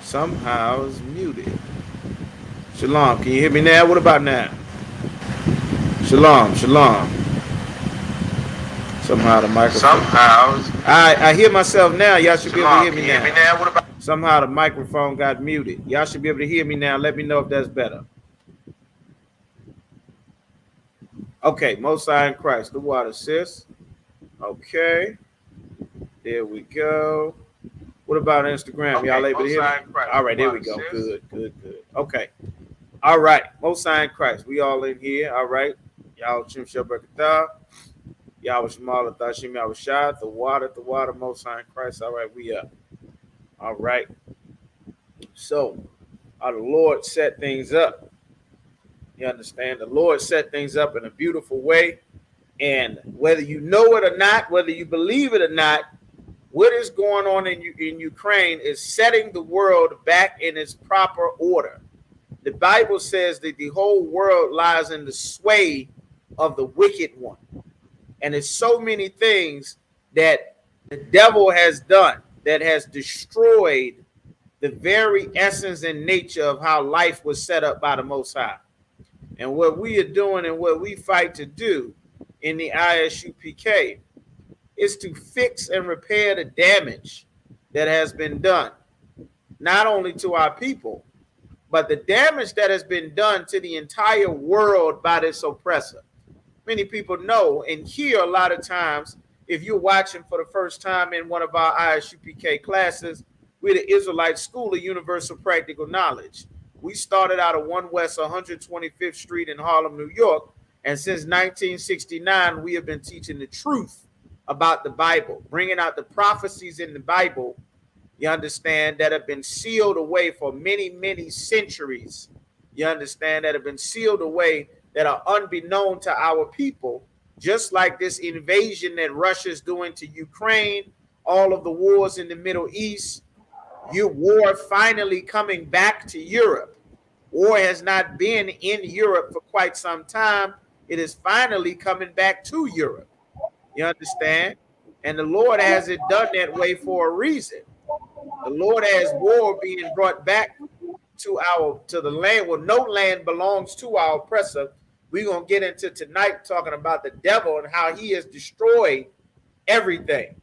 Somehow is muted. Shalom, can you hear me now? What about now? Shalom, shalom. Somehow the microphone. I hear myself now. Y'all should be able to hear me now. What about? Somehow the microphone got muted. Y'all should be able to hear me now. Let me know if that's better. Okay, Most High in Christ, the water, sis. Okay, there we go. What about Instagram? Okay, y'all able to hear me? All right, there we go. Good, good, good. Okay. All right, Most High in Christ. We all in here. All right. Y'all Shim Shabrakatah. Y'all Shemala Thashim Yawashad. The water, Most High in Christ. All right, we up. All right. So, the Lord set things up. You understand? The Lord set things up in a beautiful way. And whether you know it or not, whether you believe it or not, what is going on in Ukraine is setting the world back in its proper order. The Bible says that the whole world lies in the sway of the wicked one. And it's so many things that the devil has done that has destroyed the very essence and nature of how life was set up by the Most High. And what we are doing and what we fight to do in the Isupk is to fix and repair the damage that has been done, not only to our people, but the damage that has been done to the entire world by this oppressor. Many people know and hear a lot of times, if you're watching for the first time in one of our Isupk classes, we're the Israelite School of Universal Practical Knowledge. We started out of 1 West 125th Street in Harlem, New York, and since 1969, we have been teaching the truth about the Bible, bringing out the prophecies in the Bible, you understand, that have been sealed away for many, many centuries, you understand, that have been sealed away, that are unbeknown to our people, just like this invasion that Russia's doing to Ukraine, all of the wars in the Middle East, your war finally coming back to Europe. War has not been in Europe for quite some time. It is finally coming back to Europe. You understand? And the Lord has it done that way for a reason. The Lord has war being brought back to the land where no land belongs to our oppressor. We're going to get into tonight talking about the devil and how he has destroyed everything.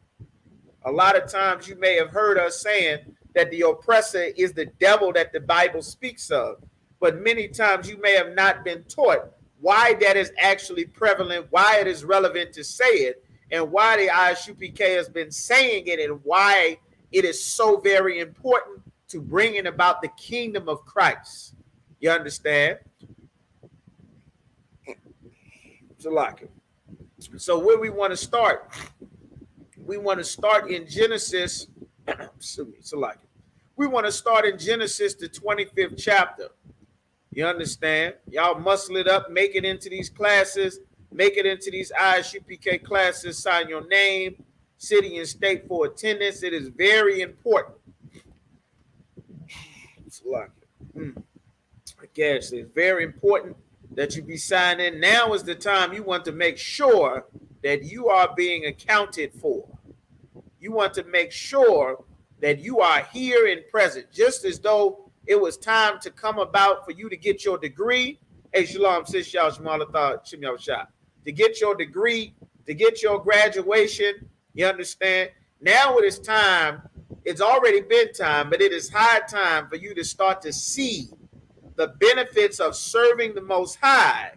A lot of times you may have heard us saying that the oppressor is the devil that the Bible speaks of. But many times you may have not been taught why that is actually prevalent, why it is relevant to say it, and why the Isupk has been saying it, and why it is so very important to bringing about the kingdom of Christ. You understand? So where we want to start? We want to start in Genesis. We want to start in Genesis, the 25th chapter. You understand? Y'all muscle it up, make it into these classes, make it into these Isupk classes, sign your name, city and state for attendance. It is very important. I guess it's very important that you be signed in. Now is the time you want to make sure that you are being accounted for. You want to make sure that you are here and present, just as though it was time to come about for you to get your degree. Hey, shalom, sis, y'all, shemalatha, shim y'all shah. To get your degree, to get your graduation, you understand? Now it is time. It's already been time, but it is high time for you to start to see the benefits of serving the Most High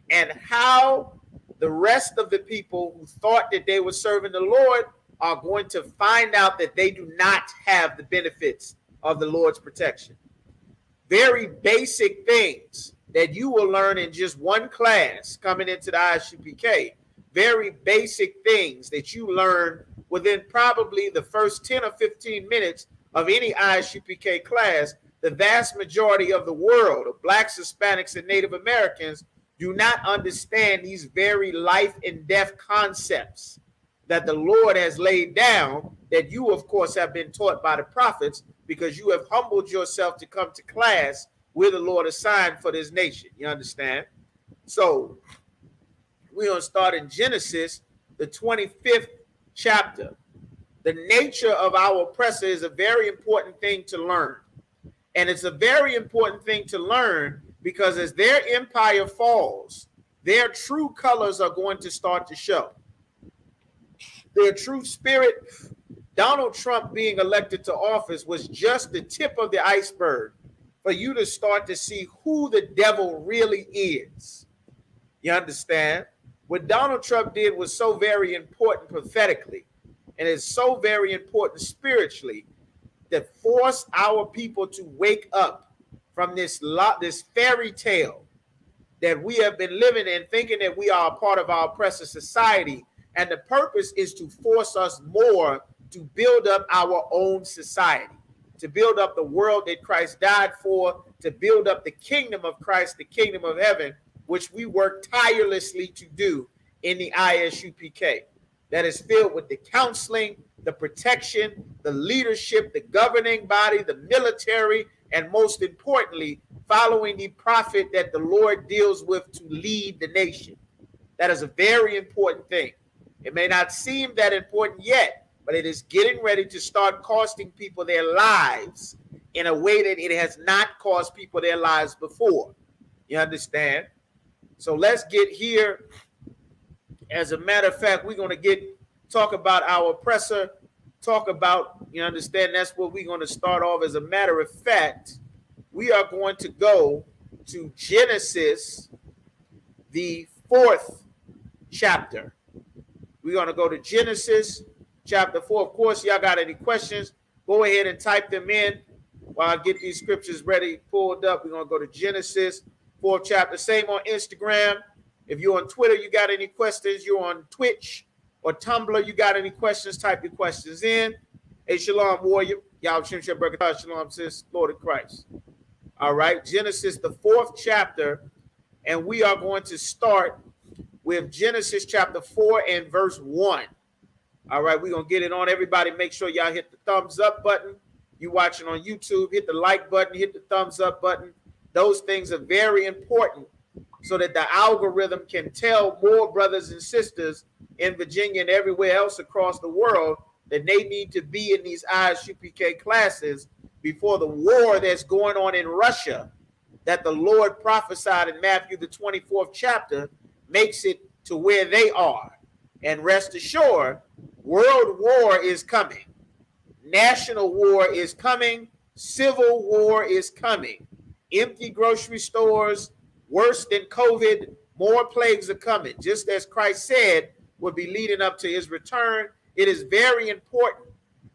and how the rest of the people who thought that they were serving the Lord are going to find out that they do not have the benefits of the Lord's protection. Very basic things that you will learn in just one class coming into the Isupk. Very basic things that you learn within probably the first 10 or 15 minutes of any Isupk class. The vast majority of the world of Blacks, Hispanics, and Native Americans do not understand these very life and death concepts that the Lord has laid down, that you, of course, have been taught by the prophets, because you have humbled yourself to come to class where the Lord assigned for this nation. You understand? So we're going to start in Genesis, the 25th chapter. The nature of our oppressor is a very important thing to learn. And it's a very important thing to learn, because as their empire falls, their true colors are going to start to show. Their true spirit. Donald Trump being elected to office was just the tip of the iceberg for you to start to see who the devil really is. You understand? What Donald Trump did was so very important prophetically, and it's so very important spiritually, that forced our people to wake up from this fairy tale that we have been living in, thinking that we are a part of our oppressive society. And the purpose is to force us more to build up our own society, to build up the world that Christ died for, to build up the kingdom of Christ, the kingdom of heaven, which we work tirelessly to do in the Isupk. That is filled with the counseling, the protection, the leadership, the governing body, the military, and most importantly, following the prophet that the Lord deals with to lead the nation. That is a very important thing. It may not seem that important yet, but it is getting ready to start costing people their lives in a way that it has not cost people their lives before. You understand? So let's get here. As a matter of fact, we're going to talk about our oppressor, talk about, you understand, that's what we're going to start off. As a matter of fact, we are going to go to Genesis, the 4th chapter. We're going to go to Genesis chapter 4. Of course, y'all got any questions, go ahead and type them in while I get these scriptures ready, pulled up. We're going to go to Genesis 4th chapter. Same on Instagram. If you're on Twitter, you got any questions, you're on Twitch or Tumblr, you got any questions, type your questions in. Hey, shalom, warrior. Y'all, shalom, sis, Lord of Christ. All right, Genesis, the 4th chapter, and we are going to start with Genesis chapter 4 and verse 1. All right, we're going to get it on. Everybody, make sure y'all hit the thumbs up button. You watching on YouTube, hit the like button, hit the thumbs up button. Those things are very important so that the algorithm can tell more brothers and sisters in Virginia and everywhere else across the world that they need to be in these Isupk classes before the war that's going on in Russia that the Lord prophesied in Matthew, the 24th chapter, makes it to where they are. And rest assured, world war is coming. National war is coming. Civil war is coming. Empty grocery stores, worse than COVID, more plagues are coming. Just as Christ said would be leading up to his return, it is very important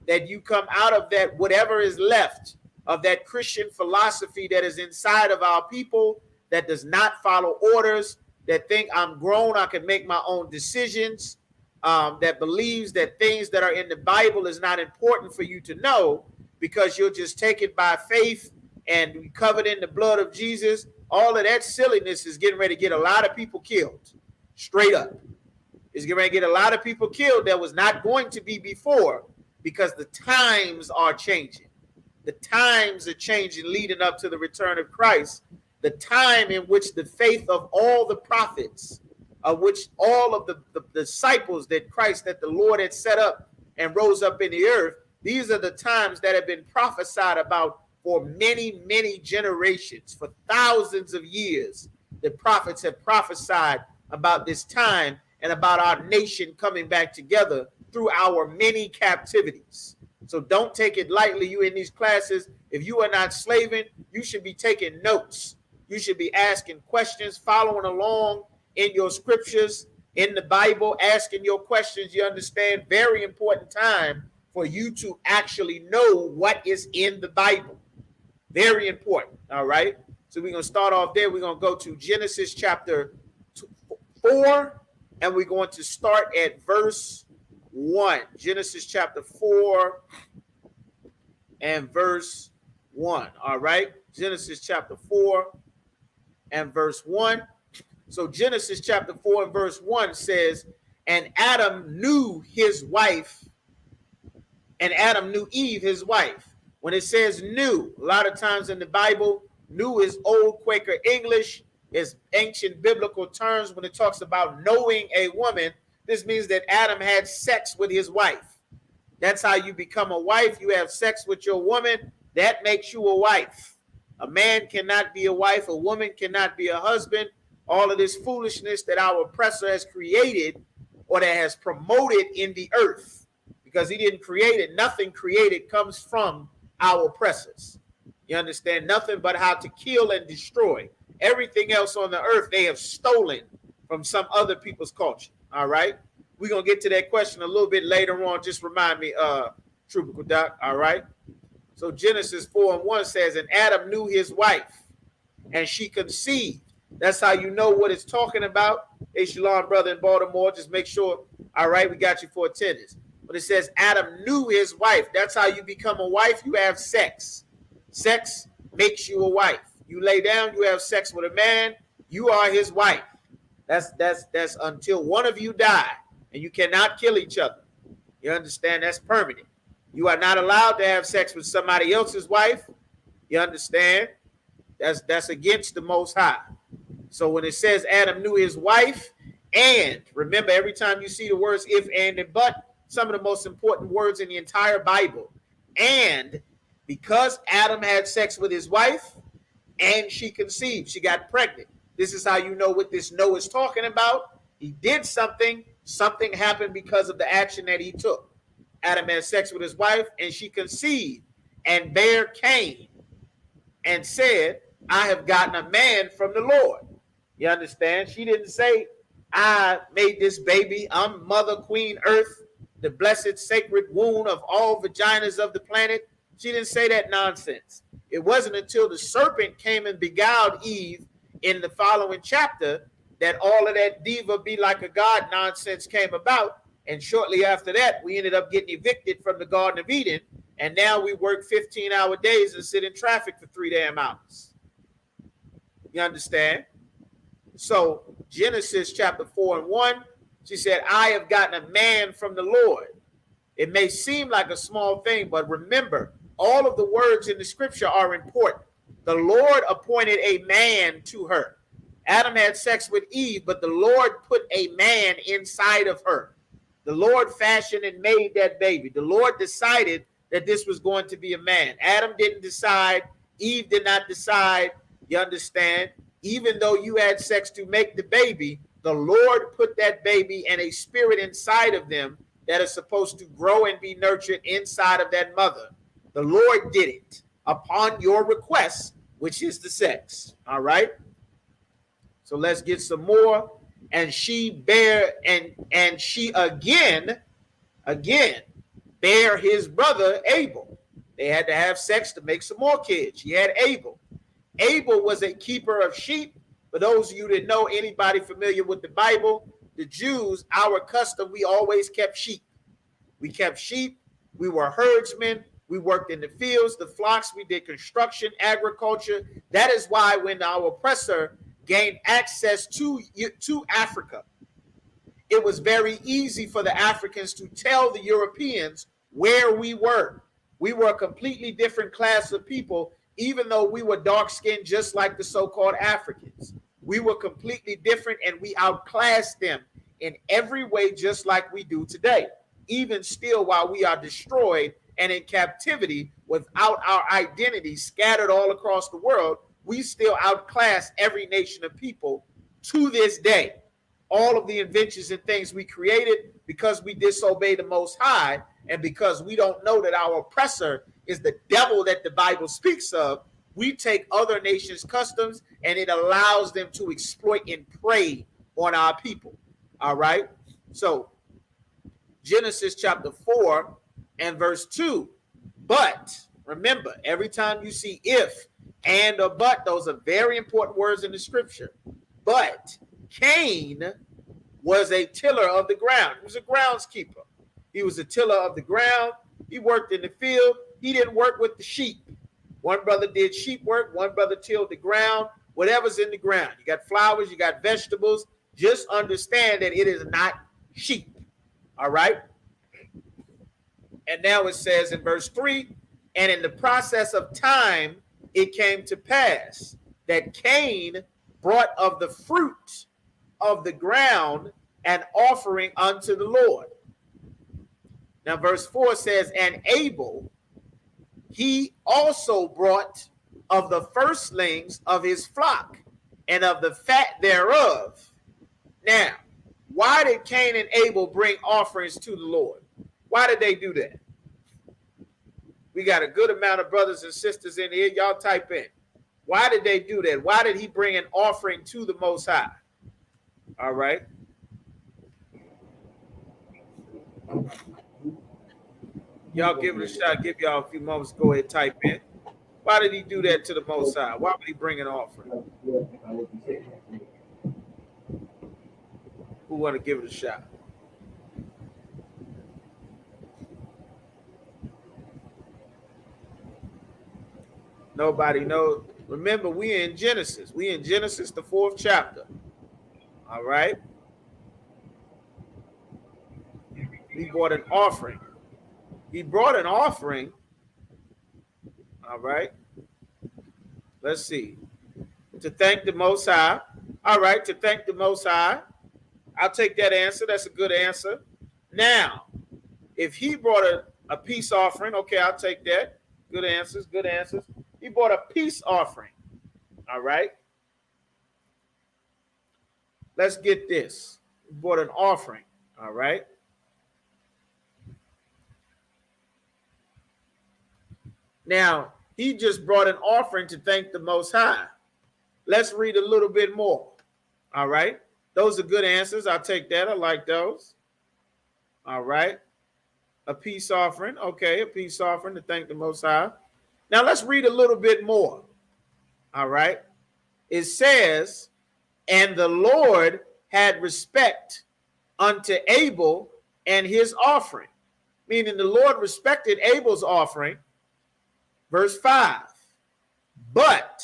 that you come out of that, whatever is left of that Christian philosophy that is inside of our people, that does not follow orders, that think I'm grown, I can make my own decisions, that believes that things that are in the Bible is not important for you to know because you'll just take it by faith and be covered in the blood of Jesus. All of that silliness is getting ready to get a lot of people killed. Straight up. It's getting ready to get a lot of people killed that was not going to be before, because the times are changing. The times are changing leading up to the return of Christ. The time in which the faith of all the prophets, of which all of the disciples that Christ, that the Lord had set up and rose up in the earth, these are the times that have been prophesied about for many, many generations. For thousands of years, the prophets have prophesied about this time and about our nation coming back together through our many captivities. So don't take it lightly. You in these classes, if you are not slaving, you should be taking notes. You should be asking questions, following along in your scriptures, in the Bible, asking your questions. You understand? Very important time for you to actually know what is in the Bible. Very important. All right. So we're going to start off there. We're going to go to Genesis chapter 4, and we're going to start at verse 1. Genesis chapter 4 and verse 1. All right. Genesis chapter 4 and verse 1. So Genesis chapter 4 and verse 1 says, and Adam knew his wife, and Adam knew Eve, his wife. When it says knew, a lot of times in the Bible, knew is old Quaker English, is ancient biblical terms. When it talks about knowing a woman, this means that Adam had sex with his wife. That's how you become a wife. You have sex with your woman. that makes you a wife. A man cannot be a wife. A woman cannot be a husband. All of this foolishness that our oppressor has created or that has promoted in the earth, because he didn't create it. Nothing created comes from our oppressors. You understand? Nothing but how to kill and destroy. Everything else on the earth they have stolen from some other people's culture. All right? We're going to get to that question a little bit later on. Just remind me, Trooper Kudak. All right? So Genesis 4:1 says, and Adam knew his wife, and she conceived. That's how you know what it's talking about. Hey, Shalom, brother in Baltimore. Just make sure. All right, we got you for attendance. But it says Adam knew his wife. That's how you become a wife. You have sex. Sex makes you a wife. You lay down, you have sex with a man, you are his wife. That's until one of you die, and you cannot kill each other. You understand? That's permanent. You are not allowed to have sex with somebody else's wife. You understand? That's against the Most High. So when it says Adam knew his wife, and remember, every time you see the words if, and but, some of the most important words in the entire Bible. And because Adam had sex with his wife and she conceived, she got pregnant. This is how you know what this no is talking about. He did something. Something happened because of the action that he took. Adam had sex with his wife and she conceived and bare Cain and said, I have gotten a man from the Lord. You understand? She didn't say, I made this baby. I'm Mother Queen Earth, the blessed sacred womb of all vaginas of the planet. She didn't say that nonsense. It wasn't until the serpent came and beguiled Eve in the following chapter that all of that diva be like a god nonsense came about. And shortly after that, we ended up getting evicted from the Garden of Eden. And now we work 15-hour days and sit in traffic for 3 damn hours. You understand? So Genesis chapter 4:1, she said, I have gotten a man from the Lord. It may seem like a small thing, but remember, all of the words in the scripture are important. The Lord appointed a man to her. Adam had sex with Eve, but the Lord put a man inside of her. The Lord fashioned and made that baby. The Lord decided that this was going to be a man. Adam didn't decide. Eve did not decide. You understand? Even though you had sex to make the baby, the Lord put that baby and a spirit inside of them that is supposed to grow and be nurtured inside of that mother. The Lord did it upon your request, which is the sex. All right. So let's get some more. And she bare and she again bare his brother Abel. They had to have sex to make some more kids. She had Abel. Abel was a keeper of sheep. For those of you that know, anybody familiar with the Bible, the Jews, our custom, we always kept sheep. We kept sheep. We were herdsmen. We worked in the fields, the flocks. We did construction, agriculture. That is why when our oppressor gained access to Africa, it was very easy for the Africans to tell the Europeans where we were. We were a completely different class of people, even though we were dark-skinned just like the so-called Africans. We were completely different, and we outclassed them in every way just like we do today. Even still, while we are destroyed and in captivity without our identity scattered all across the world, we still outclass every nation of people to this day. All of the inventions and things we created because we disobey the Most High and because we don't know that our oppressor is the devil that the Bible speaks of, we take other nations' customs and it allows them to exploit and prey on our people. All right? So Genesis chapter 4 and verse 2. But remember, every time you see if, and, or but, those are very important words in the scripture. But Cain was a tiller of the ground. He was a groundskeeper. He was a tiller of the ground. He worked in the field. He didn't work with the sheep. One brother did sheep work. One brother tilled the ground. Whatever's in the ground. You got flowers. You got vegetables. Just understand that it is not sheep. All right? And now it says in verse 3, and in the process of time, it came to pass that Cain brought of the fruit of the ground an offering unto the Lord. Now verse 4 says, and Abel he also brought of the firstlings of his flock and of the fat thereof. Now, why did Cain and Abel bring offerings to the Lord? Why did they do that? We got a good amount of brothers and sisters in here. Y'all type in. Why did they do that? Why did he bring an offering to the Most High? All right. Y'all give it a shot. Give y'all a few moments. Go ahead, type in. Why did he do that to the Most High? Why would he bring an offering? Who want to give it a shot? Nobody knows. Remember, we in Genesis. We in Genesis, the 4th chapter. All right. He brought an offering. He brought an offering. All right. Let's see. To thank the Most High. All right. To thank the Most High. I'll take that answer. That's a good answer. Now, if he brought a peace offering, okay, I'll take that. Good answers. Good answers. He brought a peace offering. All right. Let's get this. He brought an offering. All right. Now, he just brought an offering to thank the Most High. Let's read a little bit more. All right. Those are good answers. I'll take that. I like those. All right. A peace offering. Okay. A peace offering to thank the Most High. Now, let's read a little bit more. All right. It says, and the Lord had respect unto Abel and his offering. Meaning the Lord respected Abel's offering. Verse 5. But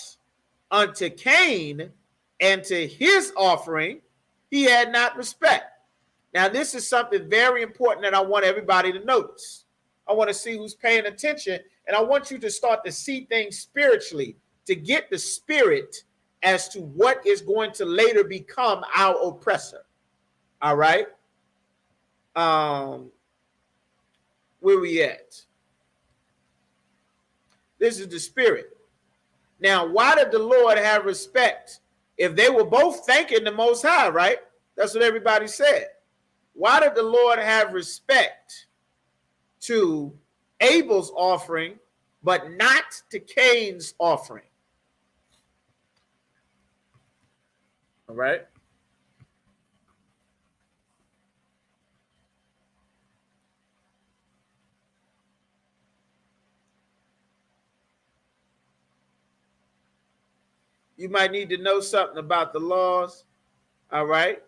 unto Cain and to his offering, he had not respect. Now, this is something very important that I want everybody to notice. I want to see who's paying attention, and I want you to start to see things spiritually, to get the spirit as to what is going to later become our oppressor. All right? Where we at? This is the spirit. Now, why did the Lord have respect? If they were both thanking the Most High, right? That's what everybody said. Why did the Lord have respect to Abel's offering, but not to Cain's offering? All right. You might need to know something about the laws. All right.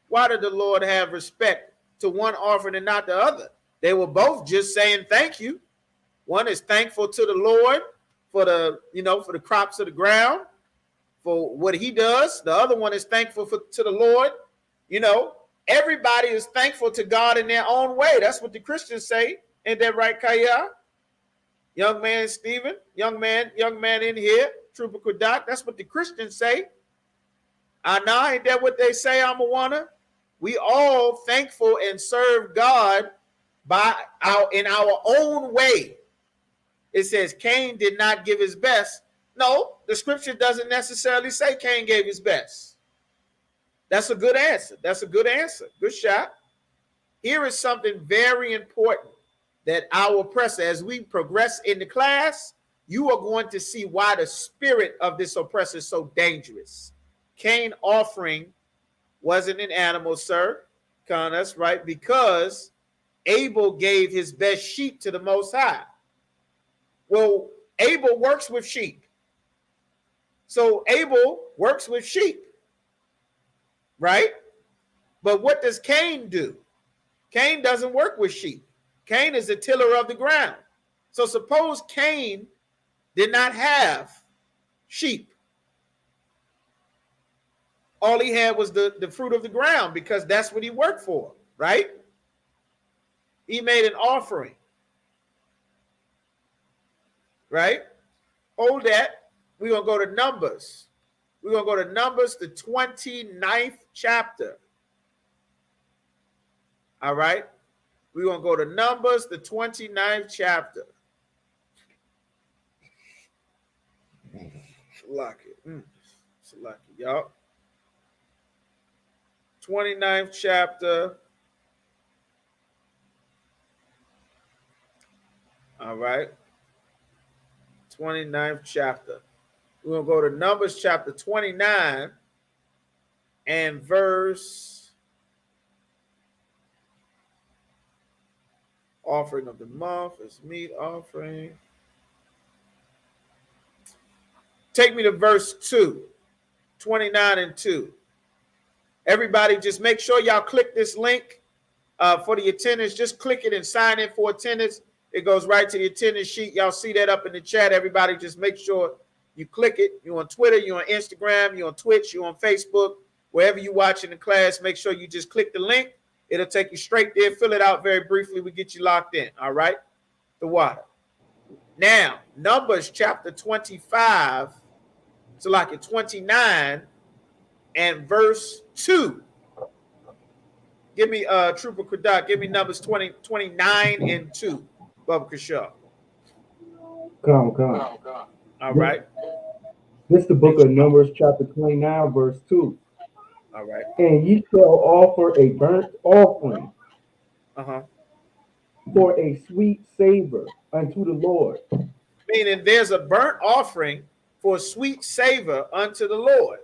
Why did the Lord have respect to one offering and not the other? They were both just saying thank you. One is thankful to the Lord for the, for the crops of the ground, for what he does. The other one is thankful to the Lord. Everybody is thankful to God in their own way. That's what the Christians say. Ain't that right, Kaya? Young man Stephen, young man in here, Trooper Kodak. That's what the Christians say. Now, ain't that what they say, Amawana? We all thankful and serve God in our own way. It says Cain did not give his best. No, the scripture doesn't necessarily say Cain gave his best. That's a good answer. That's a good answer. Good shot. Here is something very important that our oppressor, as we progress in the class, you are going to see why the spirit of this oppressor is so dangerous. Cain offering wasn't an animal, sir. That's right, because Abel gave his best sheep to the Most High. Well, Abel works with sheep. So Abel works with sheep, right? But what does Cain do? Cain doesn't work with sheep. Cain is a tiller of the ground. So suppose Cain did not have sheep. All he had was the fruit of the ground, because that's what he worked for, right? He made an offering, right? Hold that. We're going to go to Numbers. We're going to go to Numbers, the 29th chapter. All right? We're going to go to Numbers, the 29th chapter. Y'all. 29th chapter. All right. 29th chapter. We're going to go to Numbers chapter 29 and verse offering of the month is meat offering. Take me to verse 2, 29 and 2. Everybody just make sure y'all click this link for the attendance. Just click it and sign in for attendance. It goes right to the attendance sheet. Y'all see that up in the chat. Everybody just make sure you click it. You're on Twitter, you're on Instagram, you're on Twitch, you're on Facebook. Wherever you're watching the class, make sure you just click the link. It'll take you straight there. Fill it out very briefly. We get you locked in. All right? The water. Now, Numbers chapter 25, so like at 29 and verse 2. Give me Trooper Kudak. Give me Numbers 29 and 2. Bubba Kashaw. Come. All right. This is the book of Numbers, chapter 29, verse 2. All right. And ye shall offer a burnt offering for a sweet savor unto the Lord. Meaning there's a burnt offering for a sweet savor unto the Lord.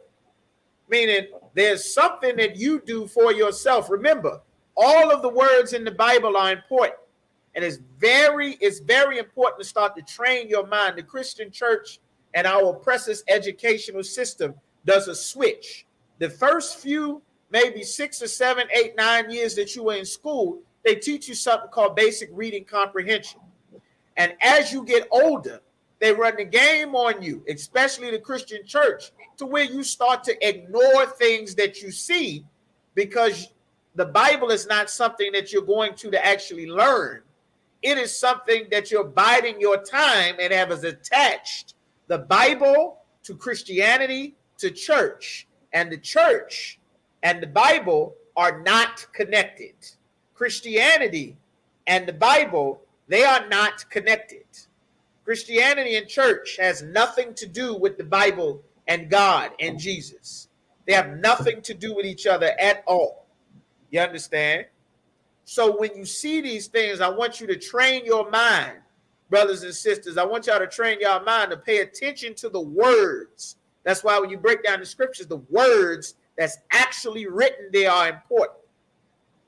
Meaning there's something that you do for yourself. Remember, all of the words in the Bible are important. And it's very important to start to train your mind. The Christian church and our oppressive educational system does a switch. The first few, maybe 6 or 7, 8, 9 years that you were in school, they teach you something called basic reading comprehension. And as you get older, they run the game on you, especially the Christian church, to where you start to ignore things that you see because the Bible is not something that you're going to actually learn. It is something that you're biding your time and have as attached the Bible to Christianity to church. And the church and the Bible are not connected. Christianity and the Bible, they are not connected. Christianity and church has nothing to do with the Bible and God and Jesus. They have nothing to do with each other at all. You understand? So when you see these things, I want you to train your mind, brothers and sisters. I want y'all to train your mind to pay attention to the words. That's why when you break down the scriptures, the words that's actually written there are important.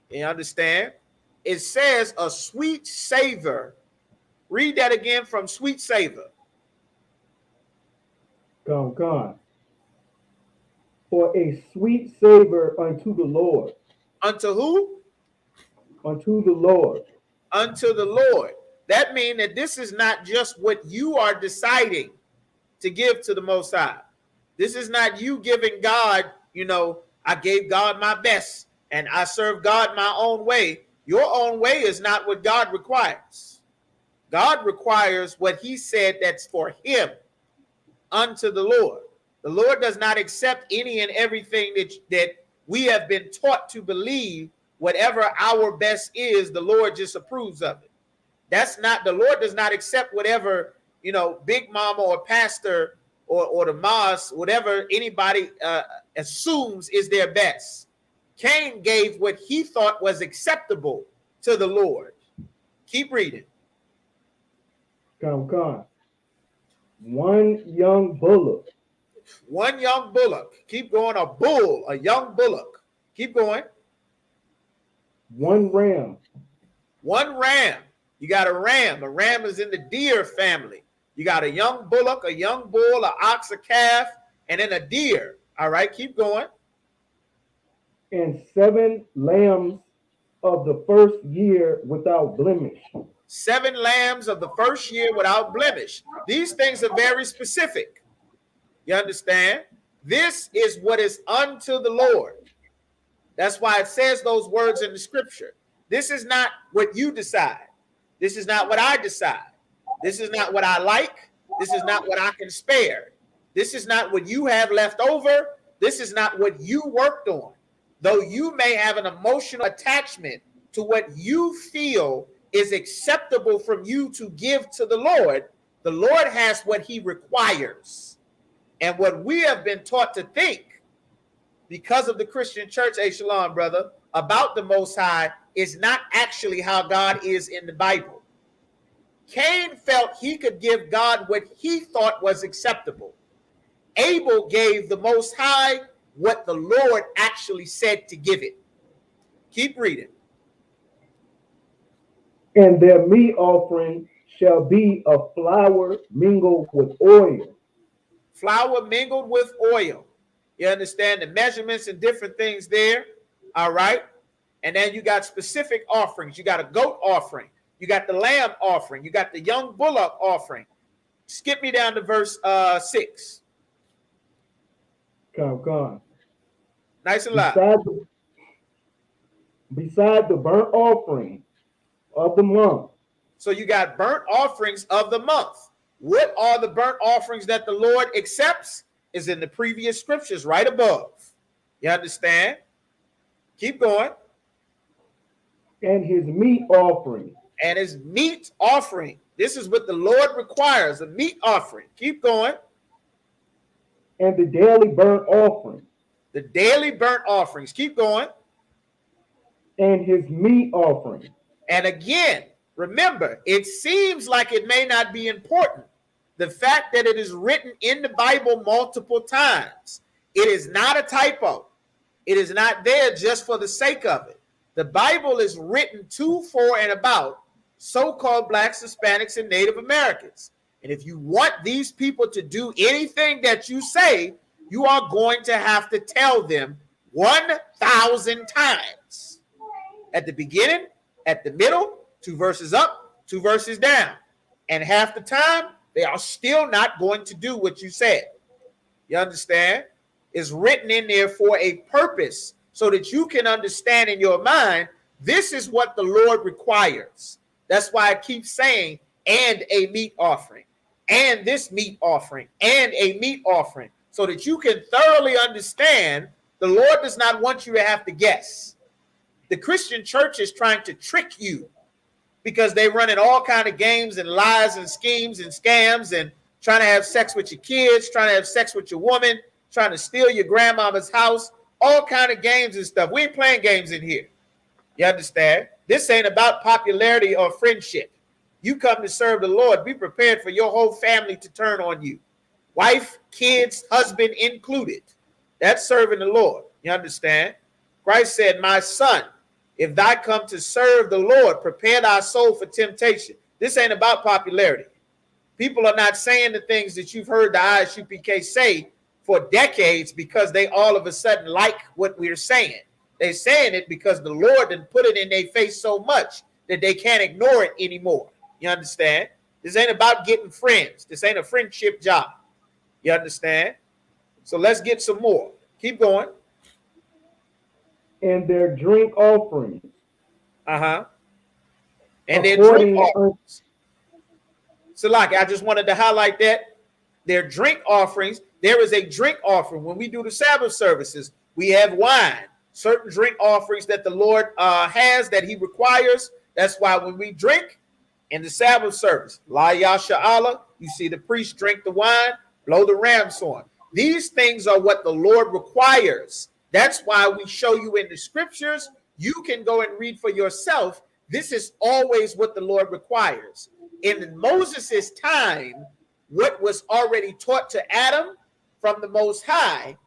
You understand? It says a sweet savor. Read that again from sweet savor. Come. For a sweet savor unto the Lord. Unto who? Unto the Lord. Unto the Lord. That means that this is not just what you are deciding to give to the Most High. This is not you giving God, I gave God my best and I serve God my own way. Your own way is not what God requires. God requires what he said that's for him unto the Lord. The Lord does not accept any and everything that we have been taught to believe. Whatever our best is, the Lord just approves of it. The Lord does not accept whatever, Big Mama or pastor or the mosque, whatever anybody assumes is their best. Cain gave what he thought was acceptable to the Lord. Keep reading. Come. One young bullock. One young bullock. Keep going. A bull, a young bullock. Keep going. One ram. One ram. You got a ram. A ram is in the deer family. You got a young bullock, a young bull, an ox, a calf, and then a deer. All right, keep going. And 7 lambs of the first year without blemish. 7 lambs of the first year without blemish. These things are very specific. You understand? This is what is unto the Lord. That's why it says those words in the scripture. This is not what you decide. This is not what I decide. This is not what I like. This is not what I can spare. This is not what you have left over. This is not what you worked on. Though you may have an emotional attachment to what you feel is acceptable from you to give to the Lord has what he requires. And what we have been taught to think because of the Christian church, Shalom, brother, about the Most High is not actually how God is in the Bible. Cain felt he could give God what he thought was acceptable. Abel gave the Most High what the Lord actually said to give it. Keep reading. And their meat offering shall be of flour mingled with oil. Flour mingled with oil. You understand the measurements and different things there. All right. And then you got specific offerings. You got a goat offering. You got the lamb offering. You got the young bullock offering. Skip me down to verse 6. Come. Nice and loud. Beside the burnt offering of the month. So you got burnt offerings of the month. What are the burnt offerings that the Lord accepts? Is in the previous scriptures right above. You understand? Keep going. And his meat offering. And his meat offering. This is what the Lord requires, a meat offering. Keep going. And the daily burnt offering. The daily burnt offerings. Keep going. And his meat offering. And again, remember, it seems like it may not be important. The fact that it is written in the Bible multiple times. It is not a typo. It is not there just for the sake of it. The Bible is written to, for, and about so-called blacks, Hispanics, and Native Americans. And if you want these people to do anything that you say, you are going to have to tell them 1,000 times. At the beginning, at the middle, 2 verses up, 2 verses down. And half the time, they are still not going to do what you said. You understand? It's written in there for a purpose so that you can understand in your mind, this is what the Lord requires. That's why I keep saying, and a meat offering, and this meat offering, and a meat offering, so that you can thoroughly understand the Lord does not want you to have to guess. The Christian church is trying to trick you because they run in all kind of games and lies and schemes and scams and trying to have sex with your kids, trying to have sex with your woman, trying to steal your grandmama's house, all kind of games and stuff. We ain't playing games in here. You understand? This ain't about popularity or friendship. You come to serve the Lord. Be prepared for your whole family to turn on you. Wife, kids, husband included. That's serving the Lord. You understand? Christ said, my son, if thou come to serve the Lord, prepare thy soul for temptation. This ain't about popularity. People are not saying the things that you've heard the Isupk say for decades because they all of a sudden like what we're saying. They're saying it because the Lord didn't put it in their face so much that they can't ignore it anymore. You understand? This ain't about getting friends. This ain't a friendship job. You understand? So let's get some more. Keep going. And their drink offerings. And their drink offerings. So like, I just wanted to highlight that. Their drink offerings. There is a drink offering. When we do the Sabbath services, we have wine. Certain drink offerings that the Lord has that he requires. That's why when we drink in the Sabbath service, La Yasha Allah, you see the priest drink the wine, blow the ram's horn. These things are what the Lord requires. That's why we show you in the scriptures. You can go and read for yourself. This is always what the Lord requires. In Moses' time, what was already taught to Adam from the Most High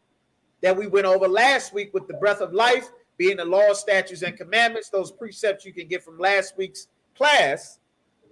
that we went over last week with the breath of life, being the law, statutes, and commandments, those precepts you can get from last week's class,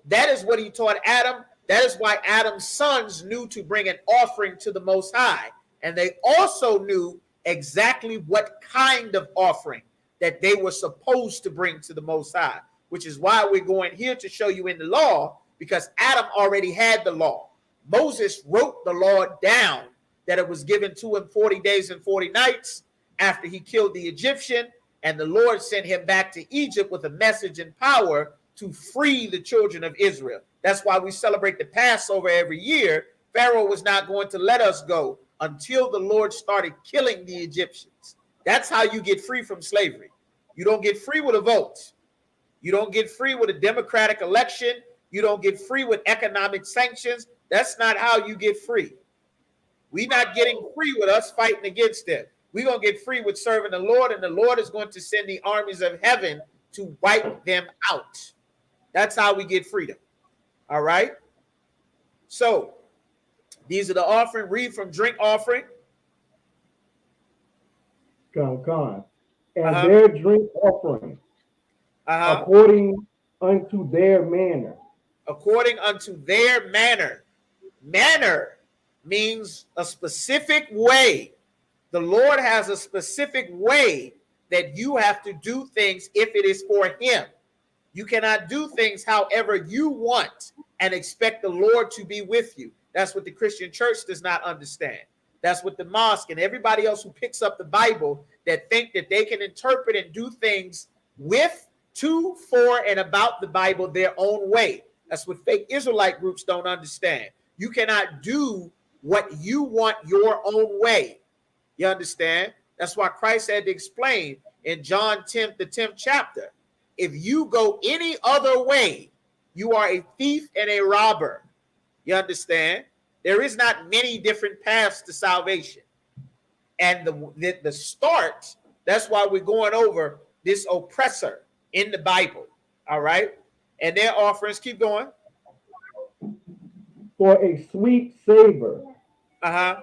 that is what he taught Adam. That is why Adam's sons knew to bring an offering to the Most High. And they also knew exactly what kind of offering that they were supposed to bring to the Most High, which is why we're going here to show you in the law, because Adam already had the law. Moses wrote the law down that it was given to him 40 days and 40 nights after he killed the Egyptian, and the Lord sent him back to Egypt with a message and power to free the children of Israel. That's why we celebrate the Passover every year. Pharaoh was not going to let us go until the Lord started killing the Egyptians. That's how you get free from slavery. You don't get free with a vote. You don't get free with a democratic election. You don't get free with economic sanctions. That's not how you get free. We're not getting free with us fighting against them. We're going to get free with serving the Lord, and the Lord is going to send the armies of heaven to wipe them out. That's how we get freedom. All right? So, these are the offering. Read from drink offering. Con. And their drink offering, Uh-huh. according unto their manner. According unto their manner. Manner means a specific way. The Lord has a specific way that you have to do things if it is for him. You cannot do things however you want and expect the Lord to be with you. That's what the Christian church does not understand. That's what the mosque and everybody else who picks up the Bible that think that they can interpret and do things with, to, for, and about the Bible their own way. That's what fake Israelite groups don't understand. You cannot do what you want your own way. You understand? That's why Christ had to explain in John 10, the 10th chapter. If you go any other way, you are a thief and a robber. You understand? There is not many different paths to salvation. And the start, that's why we're going over this oppressor in the Bible. All right? And their offerings, keep going. For a sweet savor. Uh-huh.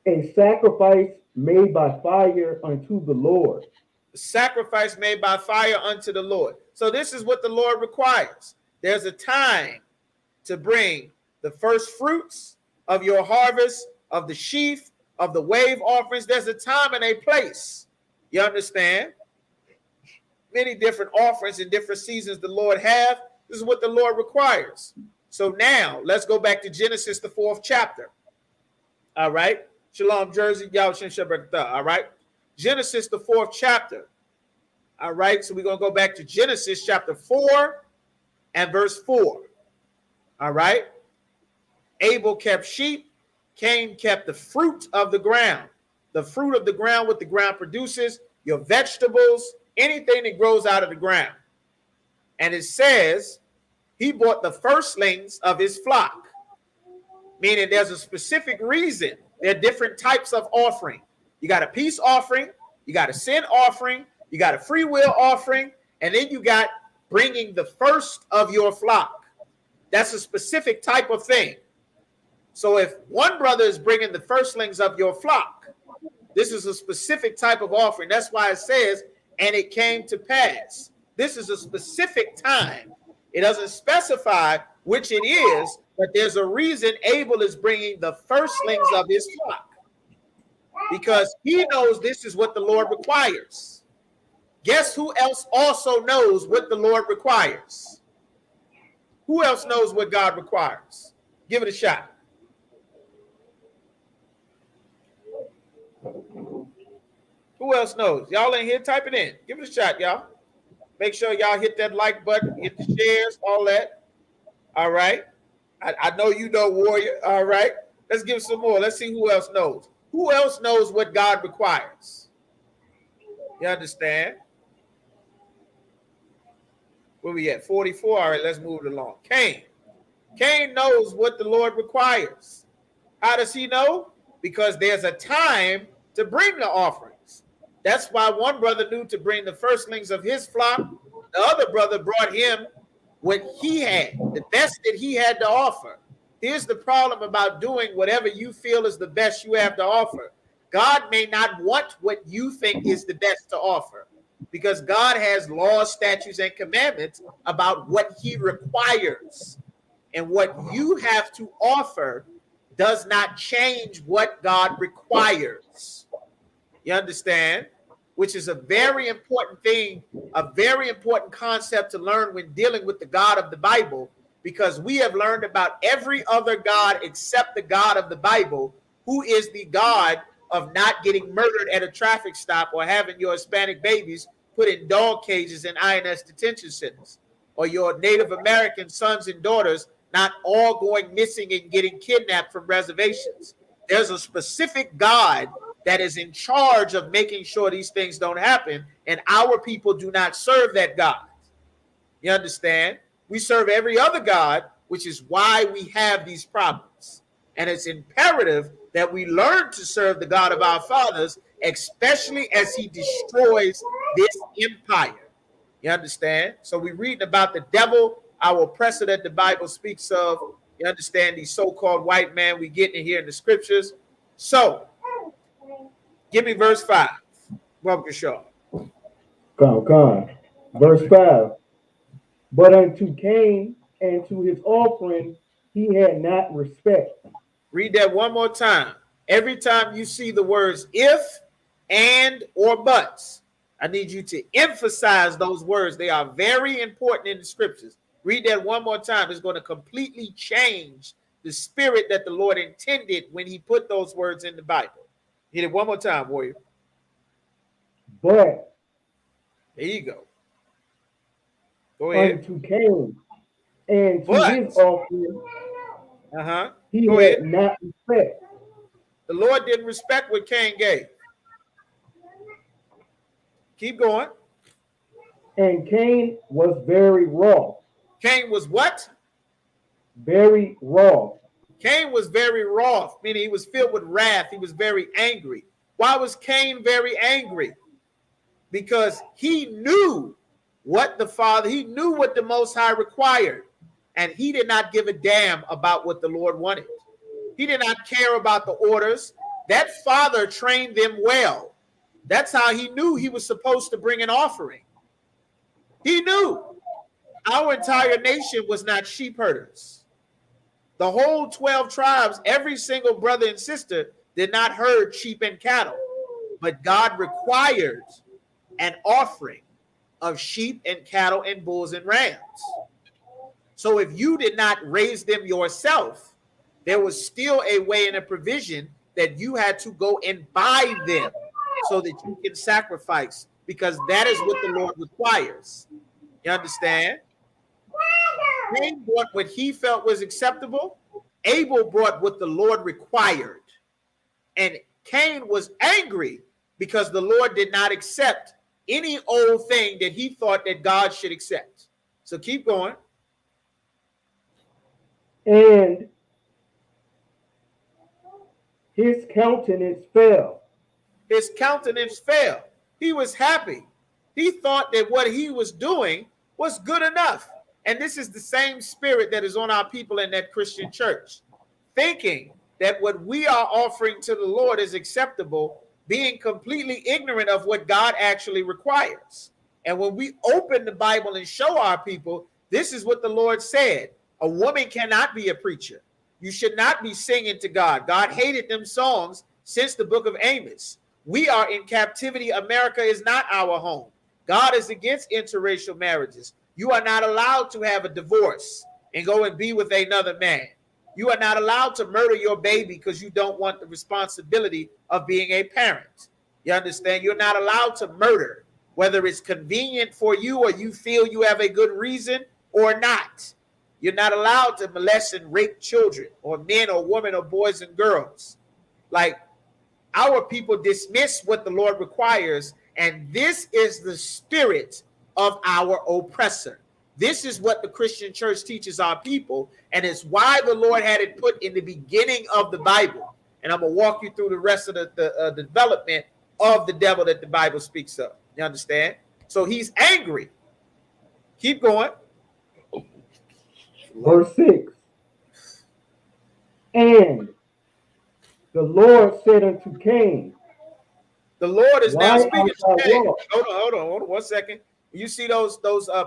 A sacrifice made by fire unto the Lord. Sacrifice made by fire unto the Lord. So this is what the Lord requires. There's a time to bring the first fruits of your harvest, of the sheaf, of the wave offerings. There's a time and a place. You understand? Many different offerings in different seasons the Lord have. This is what the Lord requires. So now let's go back to Genesis, the 4th chapter. All right. Shalom, Jersey. All right. Genesis, the 4th chapter. All right. So we're going to go back to Genesis chapter 4 and verse 4. All right. Abel kept sheep. Cain kept the fruit of the ground. The fruit of the ground, what the ground produces, your vegetables, anything that grows out of the ground. And it says he bought the firstlings of his flock, meaning there's a specific reason. There are different types of offering. You got a peace offering, you got a sin offering, you got a free will offering, and then you got bringing the first of your flock. That's a specific type of thing. So if one brother is bringing the firstlings of your flock, this is a specific type of offering. That's why it says, and it came to pass. This is a specific time. It doesn't specify which it is, but there's a reason Abel is bringing the firstlings of his flock, because he knows this is what the Lord requires. Guess who else also knows what the Lord requires? Who else knows what God requires? Give it a shot. Who else knows? Y'all ain't here, type it in. Give it a shot, y'all. Make sure y'all hit that like button, hit the shares, all that. All right. I know you know, Warrior. All right. Let's give some more. Let's see who else knows. Who else knows what God requires? You understand? Where we at? 44. All right, let's move it along. Cain. Cain knows what the Lord requires. How does he know? Because there's a time to bring the offerings. That's why one brother knew to bring the firstlings of his flock. The other brother brought him what he had, the best that he had to offer. Here's the problem about doing whatever you feel is the best you have to offer. God may not want what you think is the best to offer, because God has laws, statutes, and commandments about what he requires. And what you have to offer does not change what God requires. You understand? Which is a very important thing, a very important concept to learn when dealing with the God of the Bible, because we have learned about every other God except the God of the Bible, who is the God of not getting murdered at a traffic stop or having your Hispanic babies put in dog cages in INS detention centers, or your Native American sons and daughters not all going missing and getting kidnapped from reservations. There's a specific God that is in charge of making sure these things don't happen, and our people do not serve that God. You understand? We serve every other God, which is why we have these problems. And it's imperative that we learn to serve the God of our fathers, especially as he destroys this empire. You understand? So we're reading about the devil, our oppressor that the Bible speaks of. You understand? These so-called white men we get in here in the scriptures. So give me verse 5. Welcome, Shaw. Come. Verse 5. But unto Cain and to his offering he had not respect. Read that one more time. Every time you see the words if, and, or buts, I need you to emphasize those words. They are very important in the scriptures. Read that one more time. It's going to completely change the spirit that the Lord intended when he put those words in the Bible. Hit it one more time, warrior. But there you go. Go ahead. Unto Cain and to his offering he go had ahead. not respect. The Lord didn't respect what Cain gave. Keep going. And Cain was very wroth. Cain was what? Very wroth. Cain was very wroth, meaning he was filled with wrath. He was very angry. Why was Cain very angry? Because he knew what he knew what the Most High required, and he did not give a damn about what the Lord wanted. He did not care about the orders. That father trained them well. That's how he knew he was supposed to bring an offering. He knew our entire nation was not sheep herders. The whole 12 tribes, every single brother and sister did not herd sheep and cattle, but God required an offering of sheep and cattle and bulls and rams. So if you did not raise them yourself, there was still a way and a provision that you had to go and buy them so that you can sacrifice, because that is what the Lord requires. You understand? Cain brought what he felt was acceptable. Abel brought what the Lord required. And Cain was angry because the Lord did not accept any old thing that he thought that God should accept. So keep going. And his countenance fell. His countenance fell. He was happy. He thought that what he was doing was good enough. And this is the same spirit that is on our people in that Christian church, thinking that what we are offering to the Lord is acceptable, being completely ignorant of what God actually requires. And when we open the Bible and show our people, this is what the Lord said. A woman cannot be a preacher. You should not be singing to God. God hated them songs since the book of Amos. We are in captivity. America is not our home. God is against interracial marriages. You are not allowed to have a divorce and go and be with another man. You are not allowed to murder your baby because you don't want the responsibility of being a parent. You understand? You're not allowed to murder, whether it's convenient for you or you feel you have a good reason or not. You're not allowed to molest and rape children or men or women or boys and girls. Like, our people dismiss what the Lord requires, and this is the spirit of our oppressor. This is what the Christian church teaches our people, and it's why the Lord had it put in the beginning of the Bible. And I'm going to walk you through the rest of the development of the devil that the Bible speaks of. You understand? So he's angry. Keep going. Verse 6. And the Lord said unto Cain, the Lord is now speaking to Cain. Walk? Hold on 1 second. You see those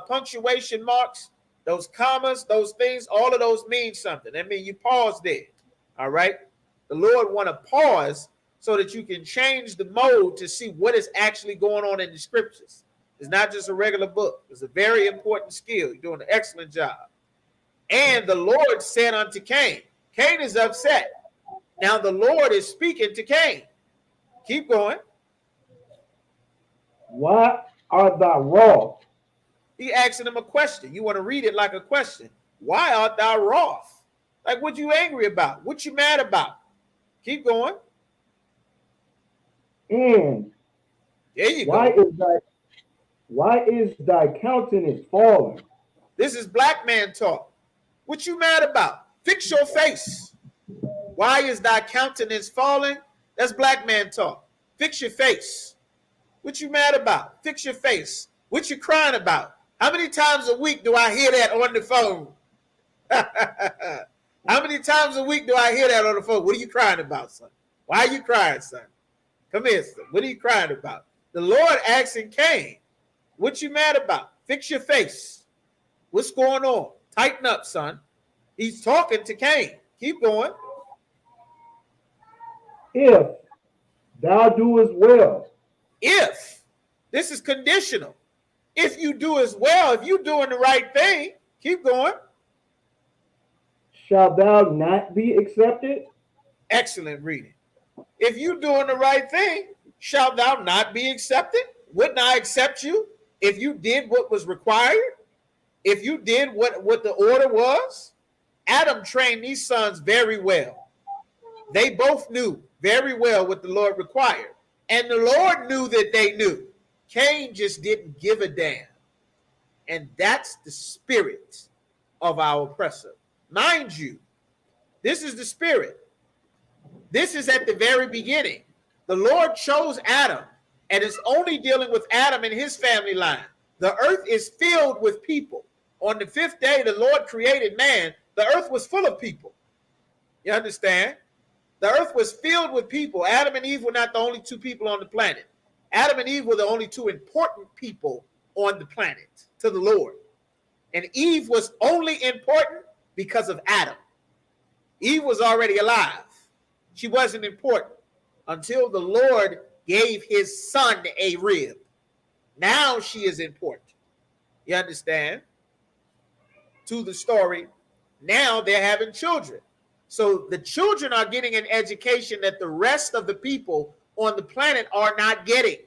punctuation marks, those commas, those things, all of those mean something. That means you pause there. All right. The Lord want to pause so that you can change the mode to see what is actually going on in the scriptures. It's not just a regular book. It's a very important skill. You're doing an excellent job. And the Lord said unto Cain, Cain is upset. Now the Lord is speaking to Cain. Keep going. Why art thou wroth? He asking him a question. You want to read it like a question. Why art thou wroth? Like, what you angry about? What you mad about? Keep going. And there you go. Why is thy countenance fallen? This is black man talk. What you mad about? Fix your face. Why is thy countenance falling? That's black man talk. Fix your face. What you mad about? Fix your face. What you crying about? How many times a week do I hear that on the phone? How many times a week do I hear that on the phone? What are you crying about, son? Why are you crying, son? Come here, son. What are you crying about? The Lord asking Cain, what you mad about? Fix your face. What's going on? Tighten up, son. He's talking to Cain. Keep going. If thou doest well. If. This is conditional. If you do as well, if you're doing the right thing, keep going. Shalt thou not be accepted? Excellent reading. If you're doing the right thing, shalt thou not be accepted? Wouldn't I accept you if you did what was required? If you did what the order was? Adam trained these sons very well. They both knew very well what the Lord required. And the Lord knew that they knew. Cain just didn't give a damn. And that's the spirit of our oppressor. Mind you, this is the spirit. This is at the very beginning. The Lord chose Adam, and it's only dealing with Adam and his family line. The earth is filled with people. On the fifth day, the Lord created man. The earth was full of people. You understand? The earth was filled with people. Adam and Eve were not the only two people on the planet. Adam and Eve were the only two important people on the planet to the Lord. And Eve was only important because of Adam. Eve was already alive. She wasn't important until the Lord gave his son a rib. Now she is important. You understand? To the story, now they're having children. So the children are getting an education that the rest of the people on the planet are not getting,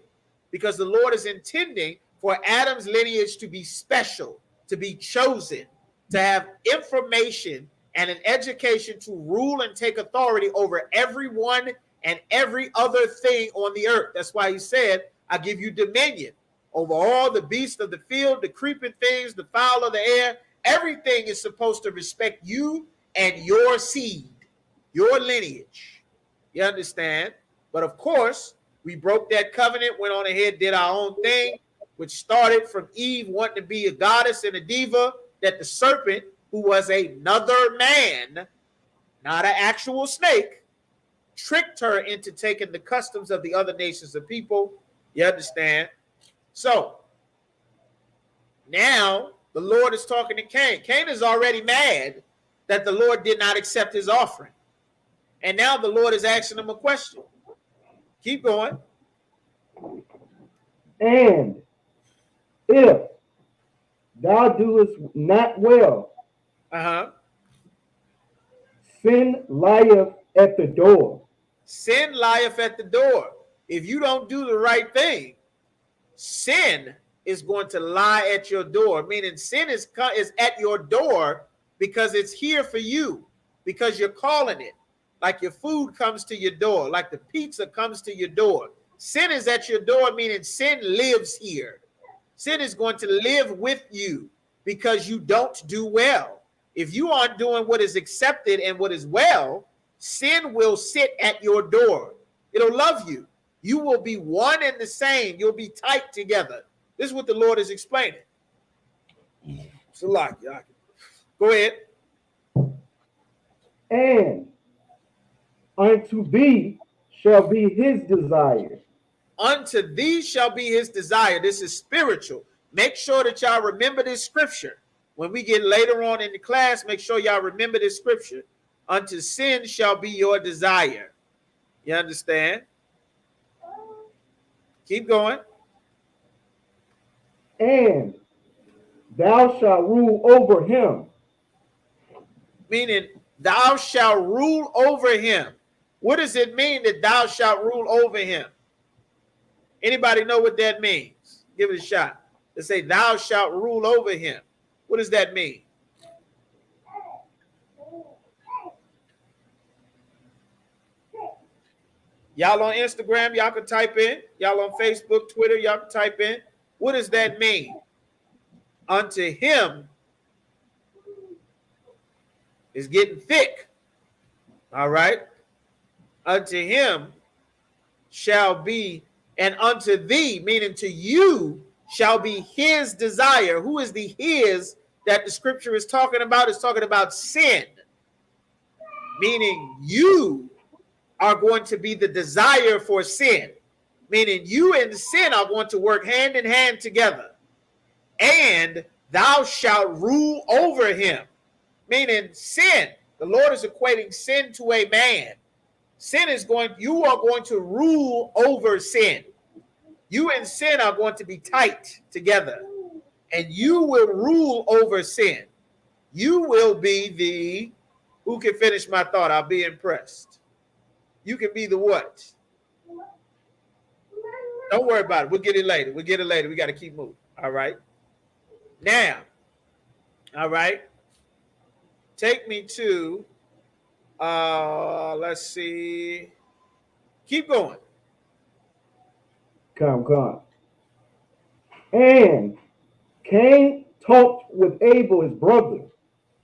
because the Lord is intending for Adam's lineage to be special, to be chosen, to have information and an education to rule and take authority over everyone and every other thing on the earth. That's why he said, I give you dominion over all the beasts of the field, the creeping things, the fowl of the air. Everything is supposed to respect you and your seed, your lineage. You understand? But of course, we broke that covenant, went on ahead, did our own thing, which started from Eve wanting to be a goddess and a diva, that the serpent, who was another man, not an actual snake, tricked her into taking the customs of the other nations of people. You understand? So now the Lord is talking to Cain. Cain is already mad that the Lord did not accept his offering. And now the Lord is asking him a question. Keep going. And if thou doest not well, sin lieth at the door. Sin lieth at the door. If you don't do the right thing, sin is going to lie at your door. Meaning sin is at your door because it's here for you, because you're calling it. Like your food comes to your door, like the pizza comes to your door. Sin is at your door, meaning sin lives here. Sin is going to live with you because you don't do well. If you aren't doing what is accepted and what is well, sin will sit at your door. It'll love you. You will be one and the same. You'll be tight together. This is what the Lord is explaining. So, go ahead. And unto thee shall be his desire. Unto thee shall be his desire. This is spiritual. Make sure that y'all remember this scripture. When we get later on in the class, make sure y'all remember this scripture. Unto sin shall be your desire. You understand? Keep going. And thou shalt rule over him. Meaning, thou shalt rule over him. What does it mean that thou shalt rule over him? Anybody know what that means? Give it a shot. Let's say thou shalt rule over him. What does that mean? Y'all on Instagram, y'all can type in. Y'all on Facebook, Twitter, y'all can type in. What does that mean? Unto him is getting thick. All right. Unto him shall be, and unto thee, meaning to you, shall be his desire. Who is the his that the scripture is talking about? It's talking about sin, meaning you are going to be the desire for sin, meaning you and sin are going to work hand in hand together. And thou shalt rule over him, meaning sin. The Lord is equating sin to a man. Sin is going, you are going to rule over sin. You and sin are going to be tight together, and you will rule over sin. You will be the, who can finish my thought? I'll be impressed. You can be the what? Don't worry about it. We'll get it later. We'll get it later. We got to keep moving. All right. Now, all right. Take me to, let's see. Keep going. Come. And Cain talked with Abel, his brother.